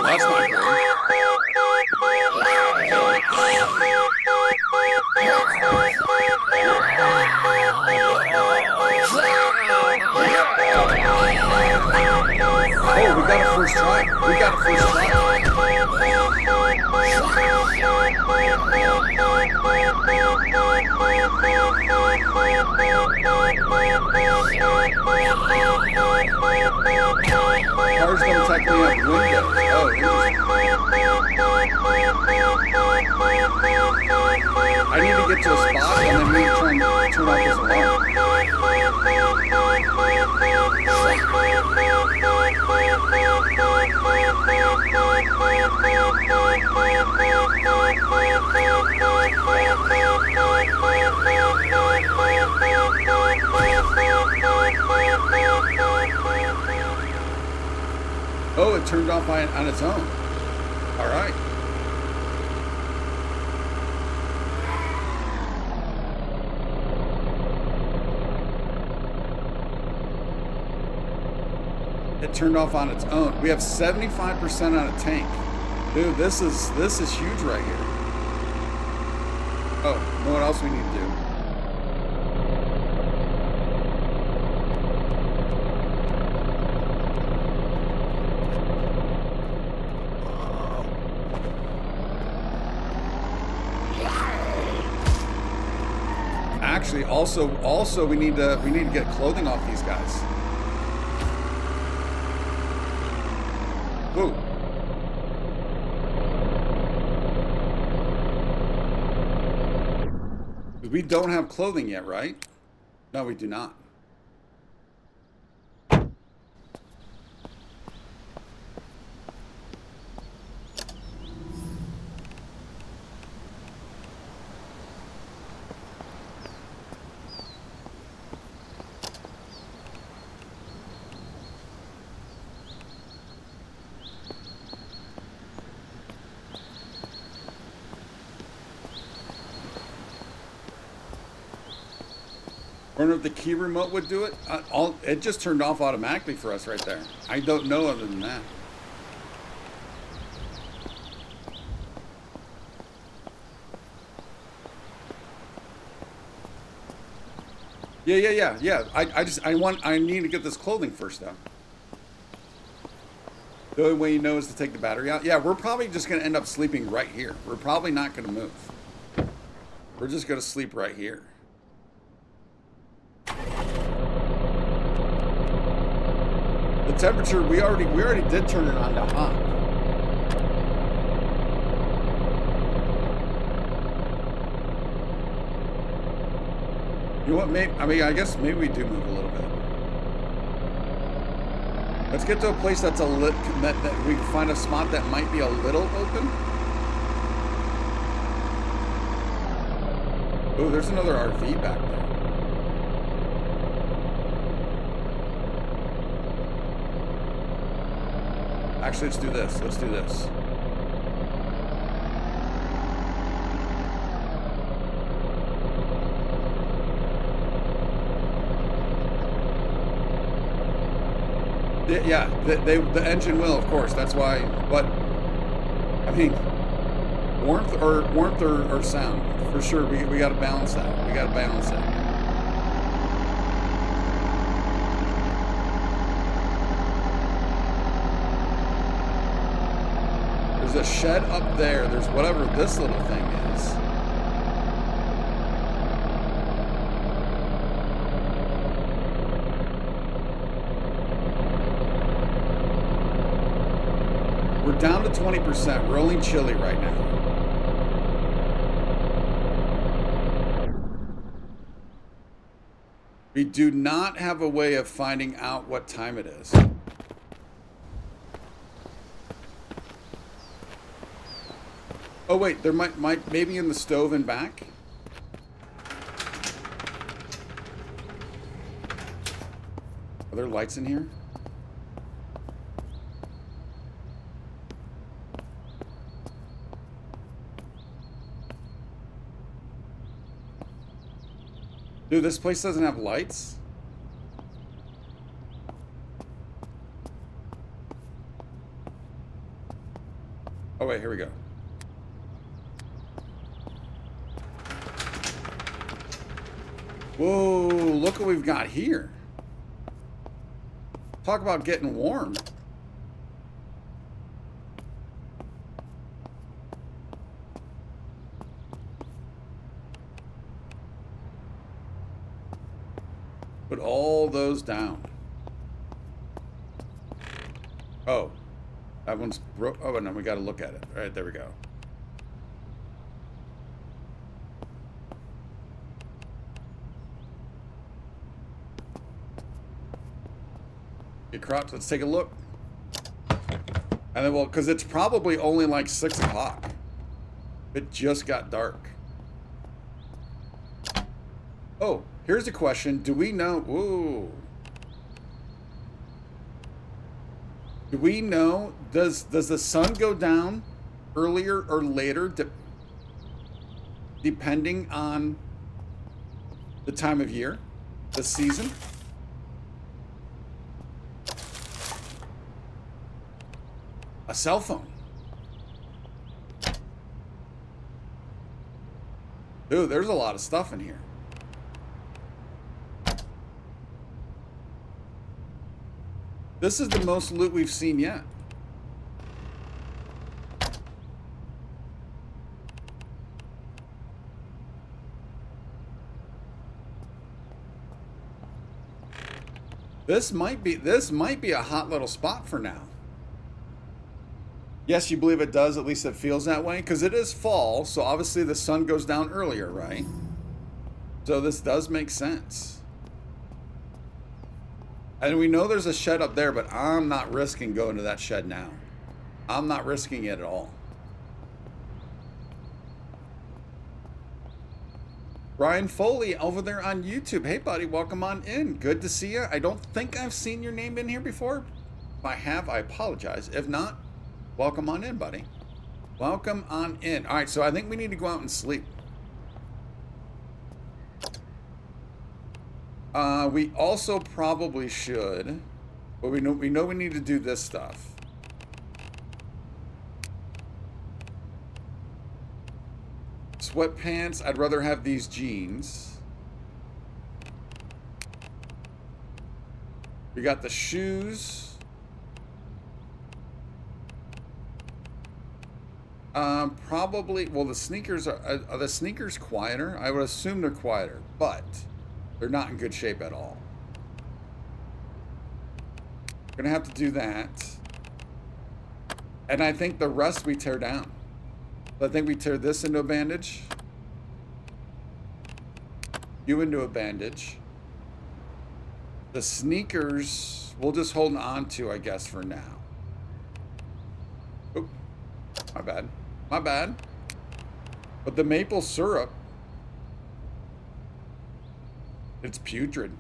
That's not great. got a first try. We got a first try. Cars don't technically have windows. Oh, interesting. I need to get to a spot and then we try and turn off this alarm. Oh, it turned off on its own. All right. It turned off on its own. We have 75% on a tank. Dude, this is huge right here. Oh, you know what else we need to do? Actually, also we need to get clothing off these guys. Whoa. We don't have clothing yet, right? No, we do not. I wonder if the key remote would do it. It just turned off automatically for us right there. I don't know other than that. Yeah. I need to get this clothing first though. The only way you know is to take the battery out. Yeah, we're probably just gonna end up sleeping right here. We're probably not gonna move. We're just gonna sleep right here. The temperature, we already did turn it on to hot. You know what, I guess maybe we do move a little bit. Let's get to a place that's that we can find a spot that might be a little open. Oh, there's another RV back there. Actually, let's do this. Let's do this. Yeah, the engine will, of course. That's why. But I mean, warmth or sound for sure. We got to balance that. We got to balance that. There's a shed up there. There's whatever this little thing is. We're down to 20%. We're only chilly right now. We do not have a way of finding out what time it is. Oh wait, there might maybe in the stove and back. Are there lights in here? Dude, this place doesn't have lights? Oh wait, here we go. Whoa, look what we've got here. Talk about getting warm. Put all those down. Oh, that one's broke. Oh, no, we got to look at it. All right, there we go. Get cropped. Let's take a look. And then, well, because it's probably only like 6 o'clock. It just got dark. Oh, here's a question. Do we know? Ooh. Do we know? Does the sun go down earlier or later, depending on the time of year, the season? A cell phone. Dude, there's a lot of stuff in here. This is the most loot we've seen yet. This might be a hot little spot for now. Yes, you believe it does, at least it feels that way, because it is fall, so obviously the sun goes down earlier, right? So this does make sense. And we know there's a shed up there, but I'm not risking going to that shed now. I'm not risking it at all. Brian Foley over there on YouTube. Hey, buddy, welcome on in. Good to see you. I don't think I've seen your name in here before. If I have, I apologize. If not, welcome on in, buddy. Welcome on in. All right, so I think we need to go out and sleep. We also probably should, but we know we need to do this stuff. Sweatpants. I'd rather have these jeans. We got the shoes. Probably. Well, the sneakers are the sneakers quieter? I would assume they're quieter, but they're not in good shape at all. Gonna have to do that. And I think the rest we tear down. So I think we tear this into a bandage. You into a bandage. The sneakers, we'll just hold on to, I guess, for now. Oop. My bad. My bad. But the maple syrup, it's putrid.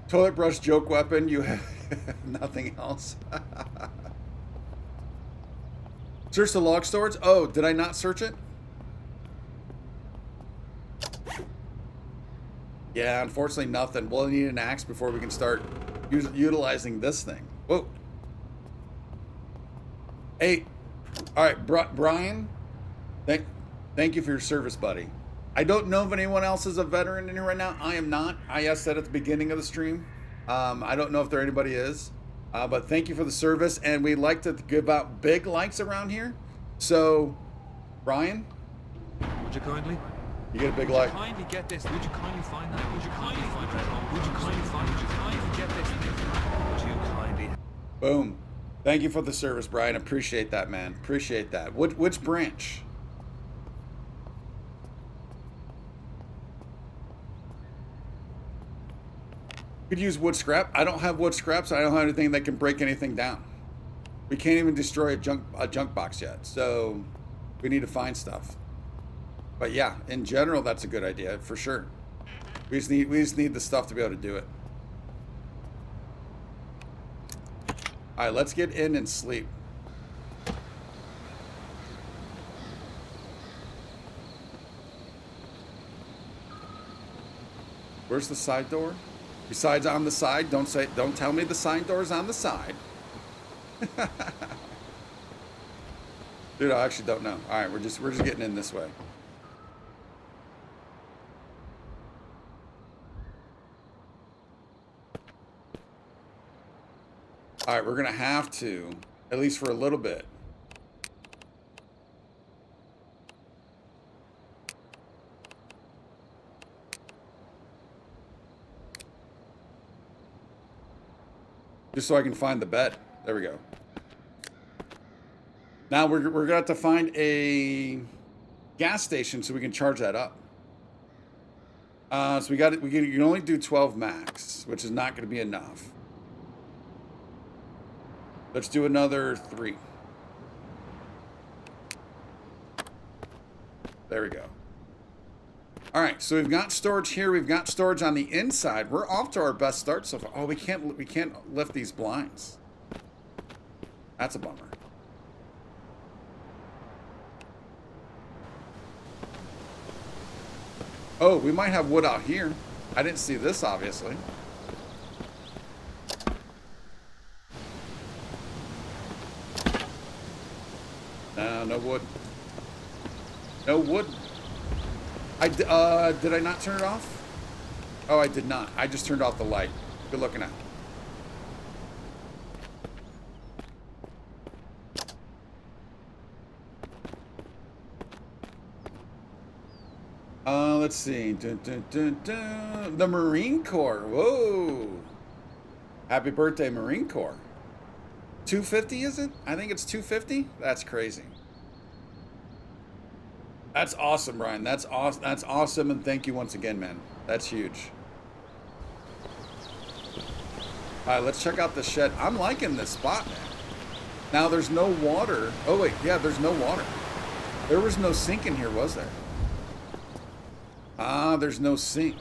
Toilet brush joke weapon, you have nothing else. Search the log storage. Oh, did I not search it? Yeah, unfortunately nothing. We'll need an axe before we can start utilizing this thing. Whoa. Hey, all right, Brian, thank you for your service, buddy. I don't know if anyone else is a veteran in here right now. I am not. I said at the beginning of the stream. I don't know if there anybody is, but thank you for the service. And we like to give out big likes around here. So, Brian, Would you kindly? you get a big like. Kindly get this. Would you kindly find that? Would you kindly find that? Would you kindly find? Would you kindly get this? Would you kindly? Boom. Thank you for the service, Brian. Appreciate that, man. Appreciate that. Which branch? Could use wood scrap. I don't have wood scraps. So I don't have anything that can break anything down. We can't even destroy a junk box yet. So we need to find stuff. But yeah, in general, that's a good idea for sure. We just need the stuff to be able to do it. All right, let's get in and sleep. Where's the side door? Besides on the side, don't tell me the side door's on the side. Dude, I actually don't know. All right, we're just getting in this way. All right, we're gonna have to At least for a little bit. Just so I can find the bed. There we go. Now we're gonna have to find a gas station so we can charge that up. So you can only do 12 max, which is not going to be enough. Let's do another 3. There we go. All right, so we've got storage here. We've got storage on the inside. We're off to our best start so far. Oh, we can't lift these blinds. That's a bummer. Oh, we might have wood out here. I didn't see this, obviously. No wood. No wood. Did I not turn it off? Oh, I did not. I just turned off the light. Good looking at. Let's see. Dun, dun, dun, dun. The Marine Corps. Whoa. Happy birthday, Marine Corps. 250, is it? I think it's 250. That's crazy. That's awesome, Ryan. That's awesome. That's awesome, and thank you once again, man. That's huge. All right, let's check out the shed. I'm liking this spot, man. Now there's no water. Oh wait, yeah, there's no water. There was no sink in here, was there? Ah, there's no sink.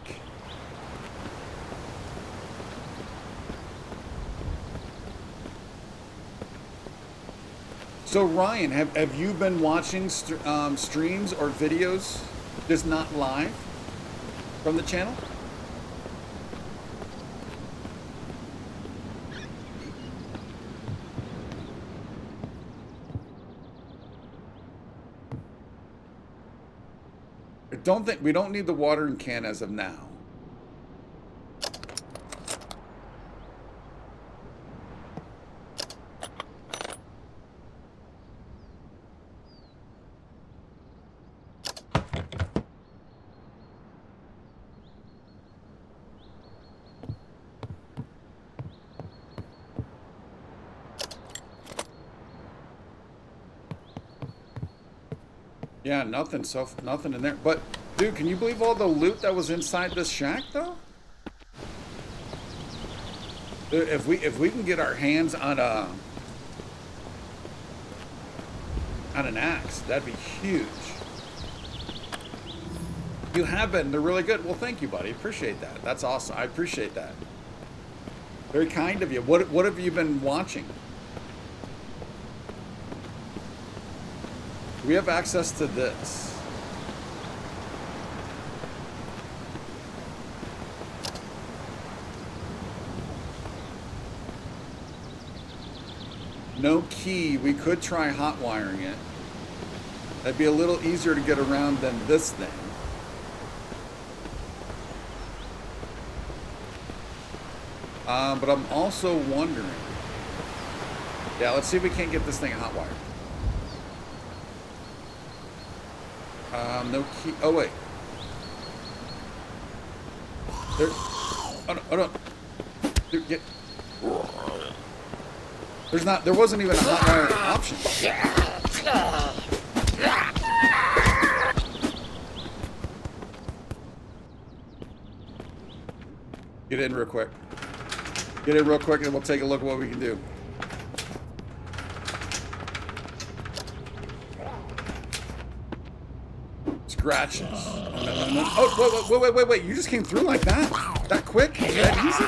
So Ryan, have you been watching streams or videos, just not live, from the channel? We don't need the watering can as of now. Yeah, nothing in there. But dude, can you believe all the loot that was inside this shack though? Dude, if we can get our hands on an axe, that'd be huge. You have been. They're really good. Well, thank you, buddy. Appreciate that. That's awesome. I appreciate that. Very kind of you. What have you been watching? We have access to this. No key. We could try hot wiring it. That'd be a little easier to get around than this thing. But I'm also wondering. Yeah, let's see if we can't get this thing hot wired. No key. Oh wait. There. Oh no. Dude, there's not. There wasn't even a hot wire option. Get in real quick. Get in real quick, and we'll take a look at what we can do. Scratches. No. Oh, wait. You just came through like that? That quick? That easy?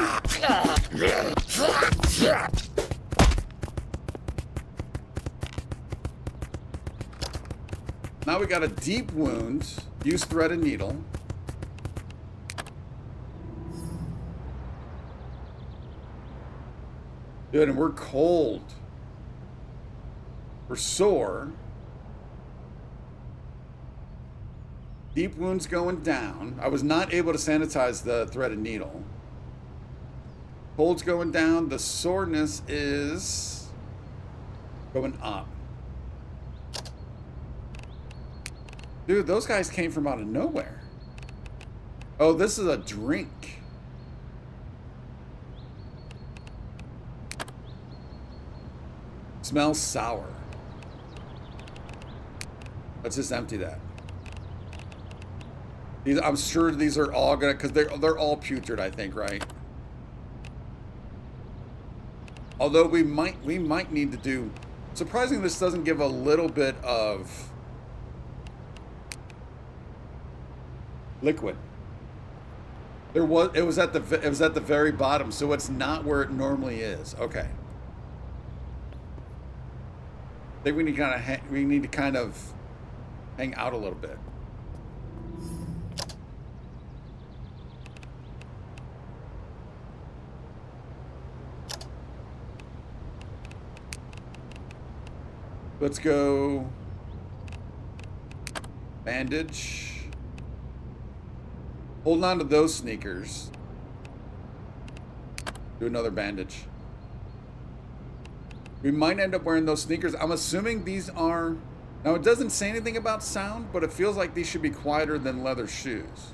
Now we got a deep wound. Use thread and needle. Dude, and we're cold. We're sore. Deep wounds going down. I was not able to sanitize the thread and needle. Cold's going down. The soreness is Going up. Dude, those guys came from out of nowhere. Oh, this is a drink. Smells sour. Let's just empty that. I'm sure these are all gonna, because they're all putrid, I think, right? Although we might need to do. Surprisingly, this doesn't give a little bit of liquid. It was at the very bottom, so it's not where it normally is. Okay. I think we need to kind of hang out a little bit. Let's go bandage. Holding on to those sneakers. Do another bandage. We might end up wearing those sneakers. I'm assuming these are... Now, it doesn't say anything about sound, but it feels like these should be quieter than leather shoes.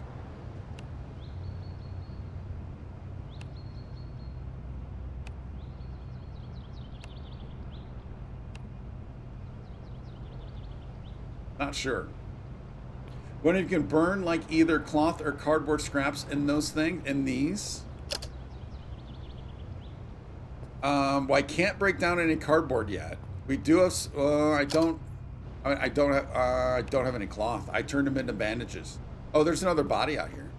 Not sure. When you can burn like either cloth or cardboard scraps in those things, in these. Well, I can't break down any cardboard yet. We do have. I don't have any cloth. I turned them into bandages. Oh, there's another body out here,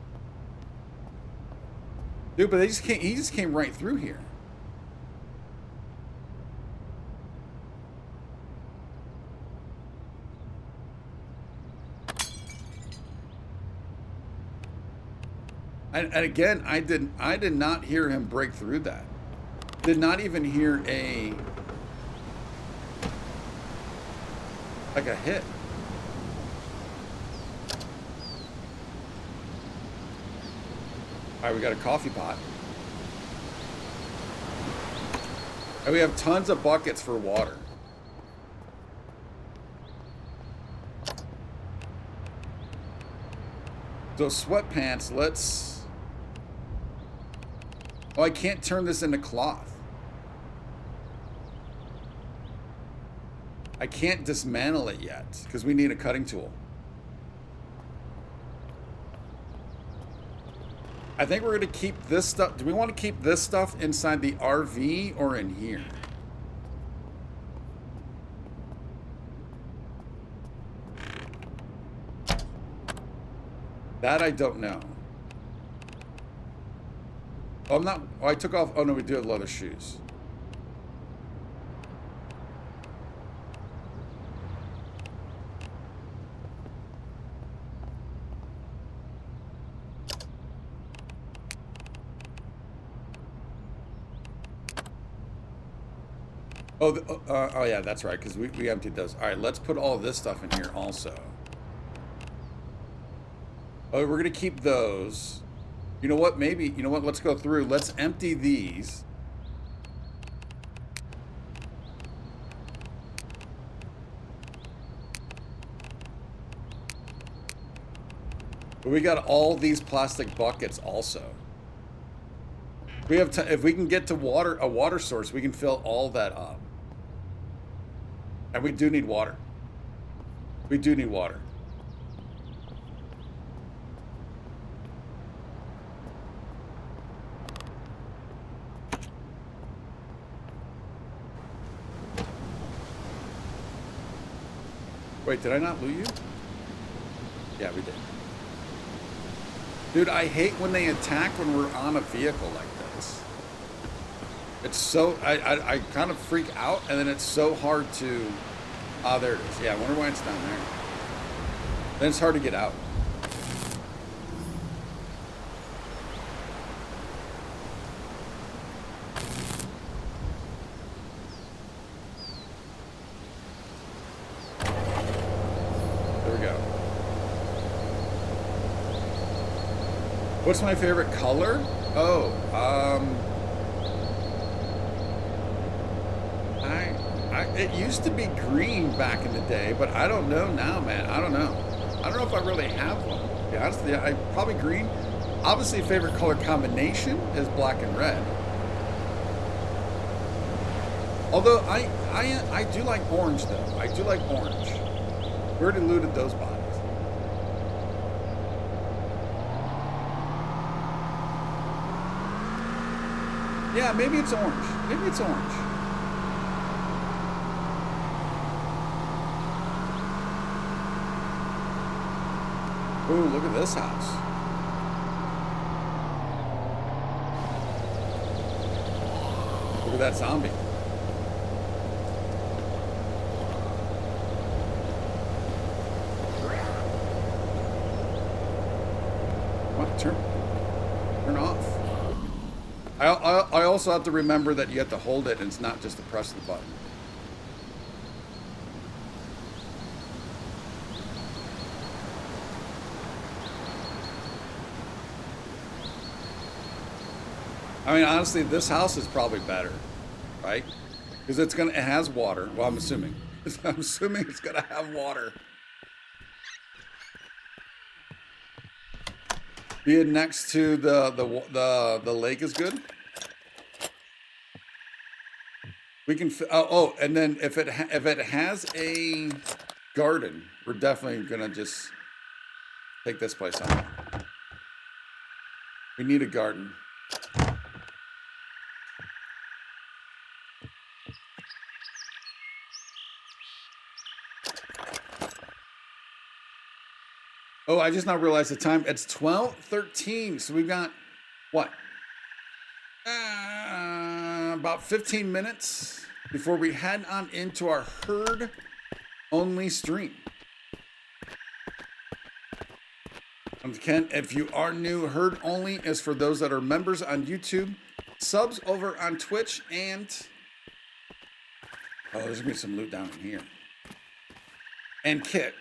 dude. But he just came right through here. And again, I did not hear him break through that. Did not even hear a hit. All right, we got a coffee pot. And we have tons of buckets for water. So sweatpants, let's... Oh, I can't turn this into cloth. I can't dismantle it yet because we need a cutting tool. I think we're going to keep this stuff. Do we want to keep this stuff inside the RV or in here? That I don't know. Oh, I'm not. Oh, I took off. Oh, no, we do have leather shoes. Oh, oh yeah, that's right, because we emptied those. All right, let's put all this stuff in here also. Oh, we're going to keep those. You know what? Maybe, you know what? Let's go through. Let's empty these. But we got all these plastic buckets also. We have if we can get to a water source, we can fill all that up. And we do need water. We do need water. Wait, did I not loot you? Yeah, we did. Dude, I hate when they attack when we're on a vehicle like this. It's so... I kind of freak out, and then it's so hard to... Ah, there it is. Yeah, I wonder why it's down there. Then it's hard to get out. What's my favorite color? Oh, it used to be green back in the day, but I don't know now, man. I don't know. I don't know if I really have one. To be honest with you, I probably green. Obviously, favorite color combination is black and red. Although I do like orange though. I do like orange. We already looted those bodies. Yeah, maybe it's orange. Maybe it's orange. Ooh, look at this house. Look at that zombie. What? Turn off. I also have to remember that you have to hold it and it's not just to press the button. I mean, honestly, this house is probably better, right? Because it has water. Well, I'm assuming. I'm assuming it's gonna have water. Being next to the lake is good. We can and then if it has a garden, we're definitely gonna just take this place on. We need a garden. Oh, I just now realized the time. It's 12:13. So we've got, what? About 15 minutes before we head on into our herd-only stream. Ken, if you are new, herd-only is for those that are members on YouTube, subs over on Twitch, and... Oh, there's going to be some loot down in here. And Kick.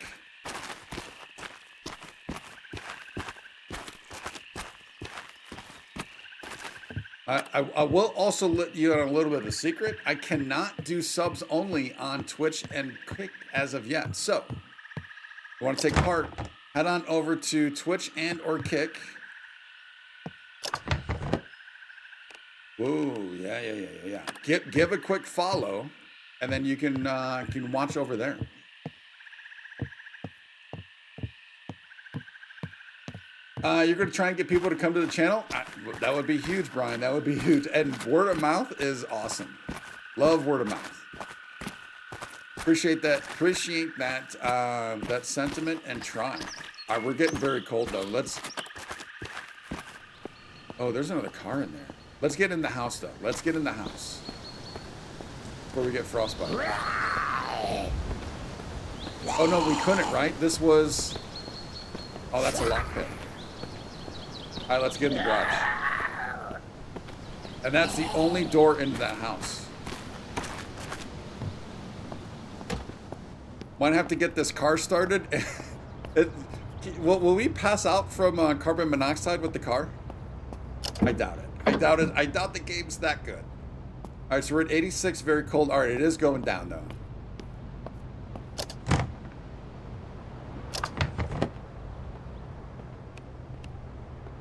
I will also let you in a little bit of a secret. I cannot do subs only on Twitch and Kick as of yet. So, if you want to take part, head on over to Twitch and or Kick. Whoa, yeah. Give a quick follow, and then you can watch over there. You're going to try and get people to come to the channel? That would be huge, Brian. That would be huge. And word of mouth is awesome. Love word of mouth. Appreciate that. Appreciate that sentiment and try. All right, we're getting very cold though. Oh, there's another car in there. Let's get in the house though. Let's get in the house before we get frostbite. Oh no, we couldn't. Right? This was. Oh, that's a lockpick. All right, let's get in the garage. And that's the only door into that house. Might have to get this car started. Will we pass out from carbon monoxide with the car? I doubt it. I doubt it. I doubt the game's that good. All right, so we're at 86, very cold. All right, it is going down though.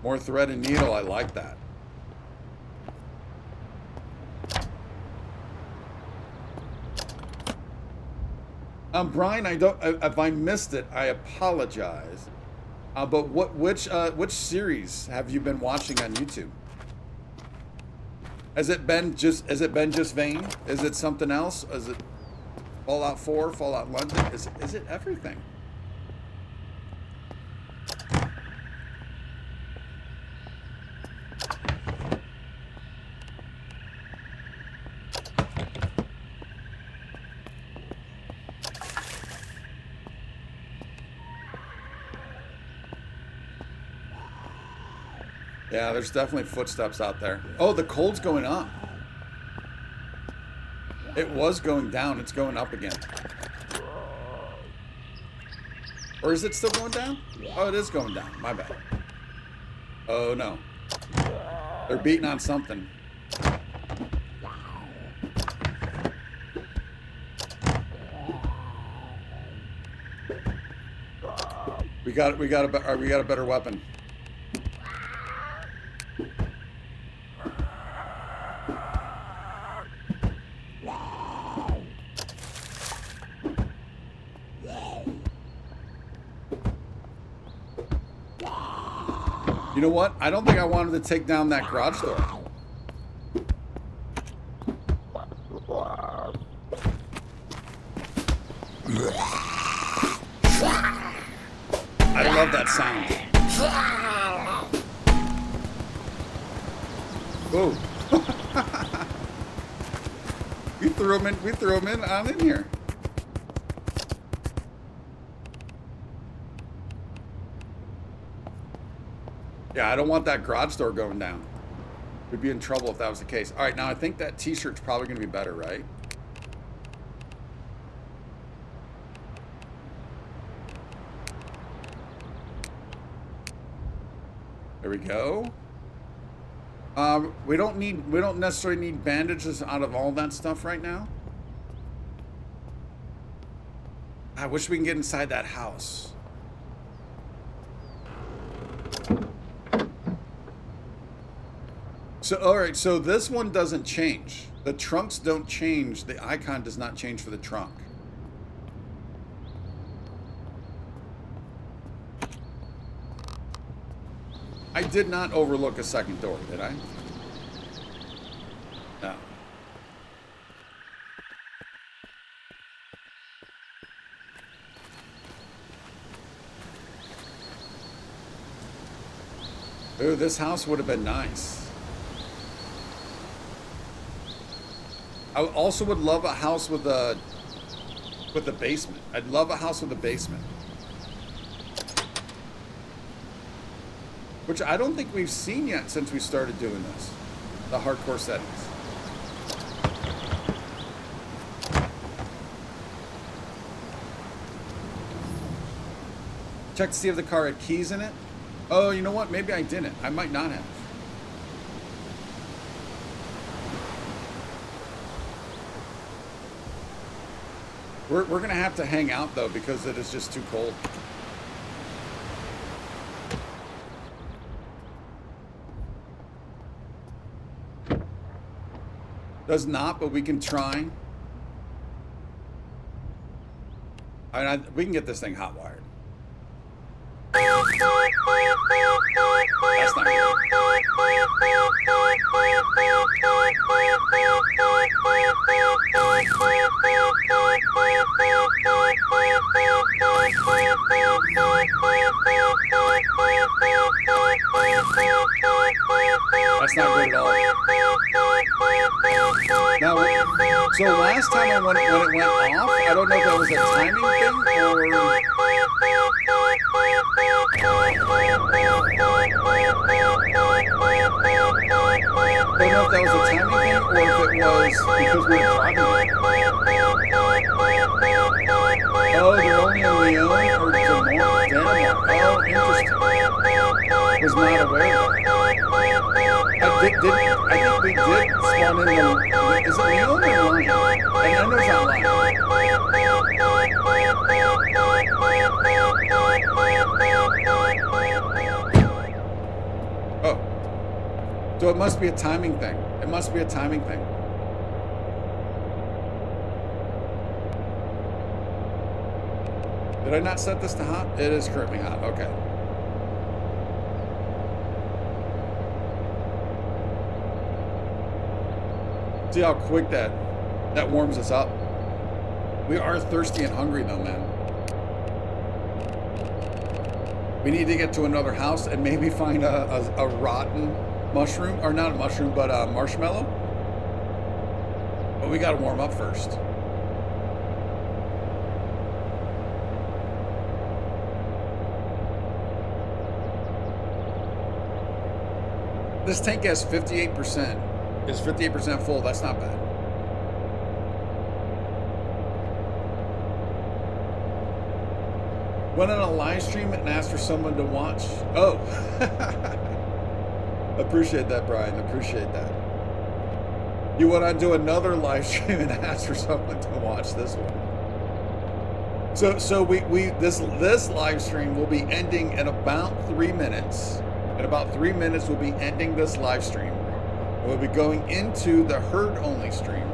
More thread and needle, I like that. Brian, if I missed it, I apologize. But which series have you been watching on YouTube? Has it been just Vane? Is it something else? Is it Fallout 4, Fallout London? Is it everything? Yeah, there's definitely footsteps out there. Oh, the cold's going up. It was going down. It's going up again. Or is it still going down? Oh, it is going down. My bad. Oh, no. They're beating on something. We got a better weapon. You know what? I don't think I wanted to take down that garage door. I love that sound. Whoa. We threw him in. I'm in here. Yeah, I don't want that garage door going down. We'd be in trouble if that was the case. All right, now I think that t-shirt's probably going to be better, right? There we go. We don't necessarily need bandages out of all that stuff right now. I wish we can get inside that house. So, all right, so this one doesn't change. The trunks don't change. The icon does not change for the trunk. I did not overlook a second door, did I? No. Ooh, this house would have been nice. I also would love a house with a basement. I'd love a house with a basement. Which I don't think we've seen yet since we started doing this. The hardcore settings. Check to see if the car had keys in it. Oh, you know what? Maybe I didn't. I might not have. We're going to have to hang out, though, because it is just too cold. Does not, but we can try. We can get this thing hot wired. That's not good. That's not good at all. Now, so last time when it went off, I don't know if that was a timing thing or... I don't know if that was a timing thing or if it was because we were driving it. Oh, they're only in Leon or Denmark. Oh, interesting. Was not aware of that. I think we did spawn in the... Is it Leon or Lion? I know it's not Lion. Oh. So it must be a timing thing. It must be a timing thing. Did I not set this to hot? It is currently hot. Okay. See how quick that warms us up. We are thirsty and hungry though, man. We need to get to another house and maybe find a rotten mushroom, or not a mushroom, but a marshmallow. But we gotta warm up first. This tank has 58%. It's 58% full. That's not bad. Went on a live stream and asked for someone to watch. Oh. Appreciate that, Brian. Appreciate that. You want to do another live stream and ask for someone to watch this one. So this live stream will be ending in about 3 minutes. In about 3 minutes, we'll be ending this live stream. We'll be going into the herd only stream,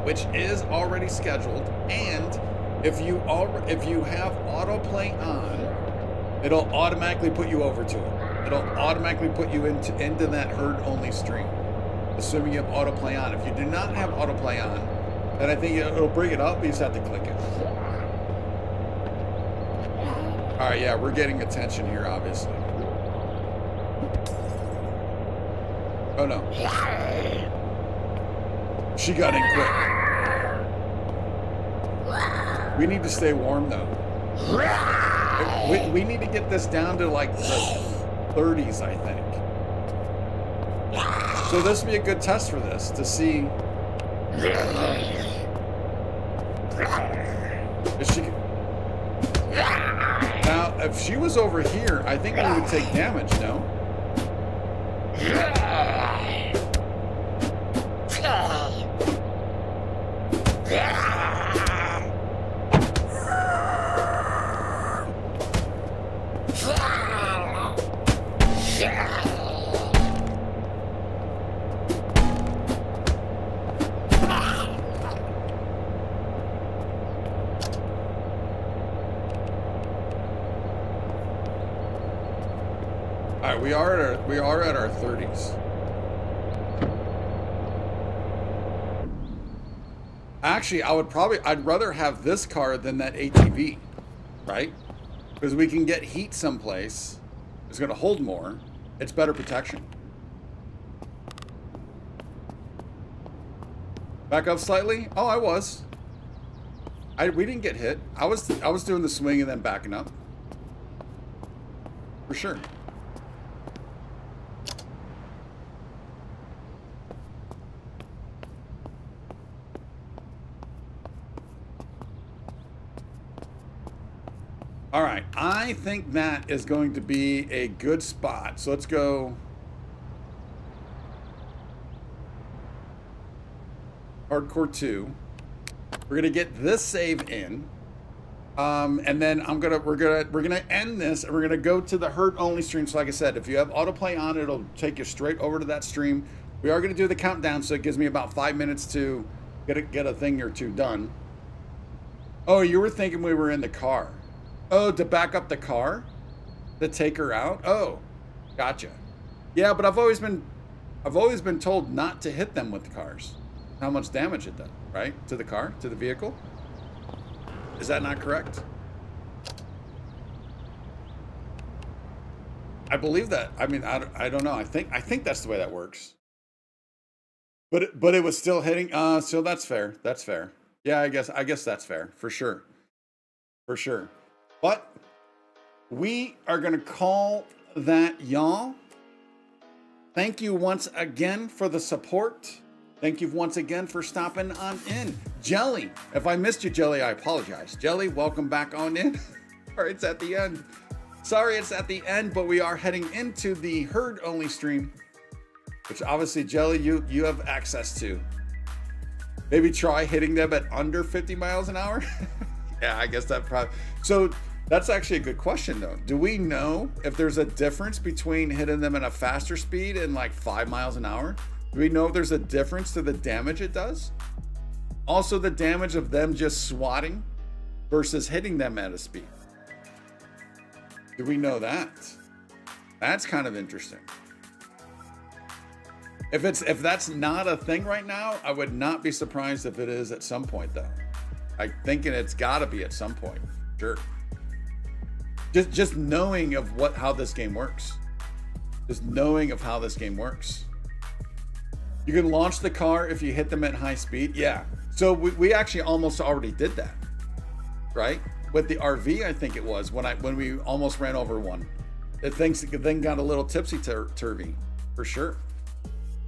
which is already scheduled. And if you have autoplay on, it'll automatically put you over to it. It'll automatically put you into that herd only stream, assuming you have autoplay on. If you do not have autoplay on, then I think it'll bring it up. You just have to click it. All right, yeah, we're getting attention here, obviously. Oh no. She got in quick. We need to stay warm though. We need to get this down to like the 30s, I think. So this would be a good test for this to see if she can. Now, if she was over here, I think we would take damage, no? We are at our 30s. Actually, I'd rather have this car than that ATV, right? Because we can get heat someplace. It's going to hold more. It's better protection. Back up slightly. Oh, I was. We didn't get hit. I was doing the swing and then backing up. For sure. All right, I think that is going to be a good spot. So let's go. Hardcore 2. We're gonna get this save in, and then we're gonna end this, and we're gonna go to the herd only stream. So like I said, if you have autoplay on, it'll take you straight over to that stream. We are gonna do the countdown, so it gives me about 5 minutes to get a thing or two done. Oh, you were thinking we were in the car. Oh, to back up the car? To take her out? Oh, gotcha. Yeah, but I've always been told not to hit them with the cars. How much damage it does, right? To the car, to the vehicle? Is that not correct? I believe that. I mean, I don't know. I think that's the way that works. But it was still hitting. So that's fair. That's fair. Yeah, I guess that's fair for sure. For sure. But we are going to call that, y'all. Thank you once again for the support. Thank you once again for stopping on in. Jelly, if I missed you, Jelly, I apologize. Jelly, welcome back on in. All right, it's at the end. Sorry it's at the end, but we are heading into the herd only stream, which obviously, Jelly, you have access to. Maybe try hitting them at under 50 miles an hour. Yeah, I guess that probably. So that's actually a good question, though. Do we know if there's a difference between hitting them at a faster speed and like 5 miles an hour? Do we know if there's a difference to the damage it does? Also, the damage of them just swatting versus hitting them at a speed. Do we know that? That's kind of interesting. If that's not a thing right now, I would not be surprised if it is at some point, though. I'm thinking it's got to be at some point. Sure. Just knowing of how this game works. Just knowing of how this game works. You can launch the car if you hit them at high speed. Yeah. So we actually almost already did that, right? With the RV, I think it was when we almost ran over one. The thing got a little tipsy-turvy, for sure.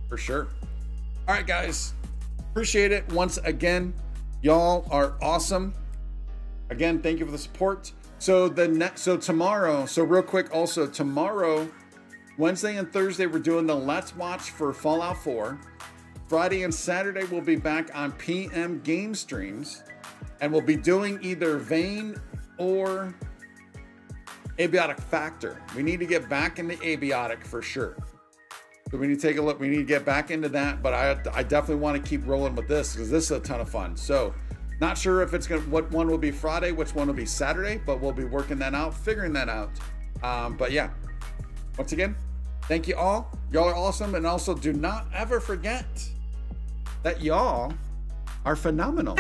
For sure. All right, guys. Appreciate it once again. Y'all are awesome. Again, thank you for the support. So tomorrow, real quick also, tomorrow, Wednesday and Thursday, we're doing the Let's Watch for Fallout 4. Friday and Saturday, we'll be back on PM game streams. And we'll be doing either vein or abiotic factor. We need to get back into abiotic for sure. So we need to take a look. We need to get back into that, but I definitely want to keep rolling with this because this is a ton of fun. So not sure if it's going to, what one will be Friday, which one will be Saturday, but we'll be working that out, figuring that out. But yeah, once again, thank you all. Y'all are awesome. And also do not ever forget that y'all are phenomenal.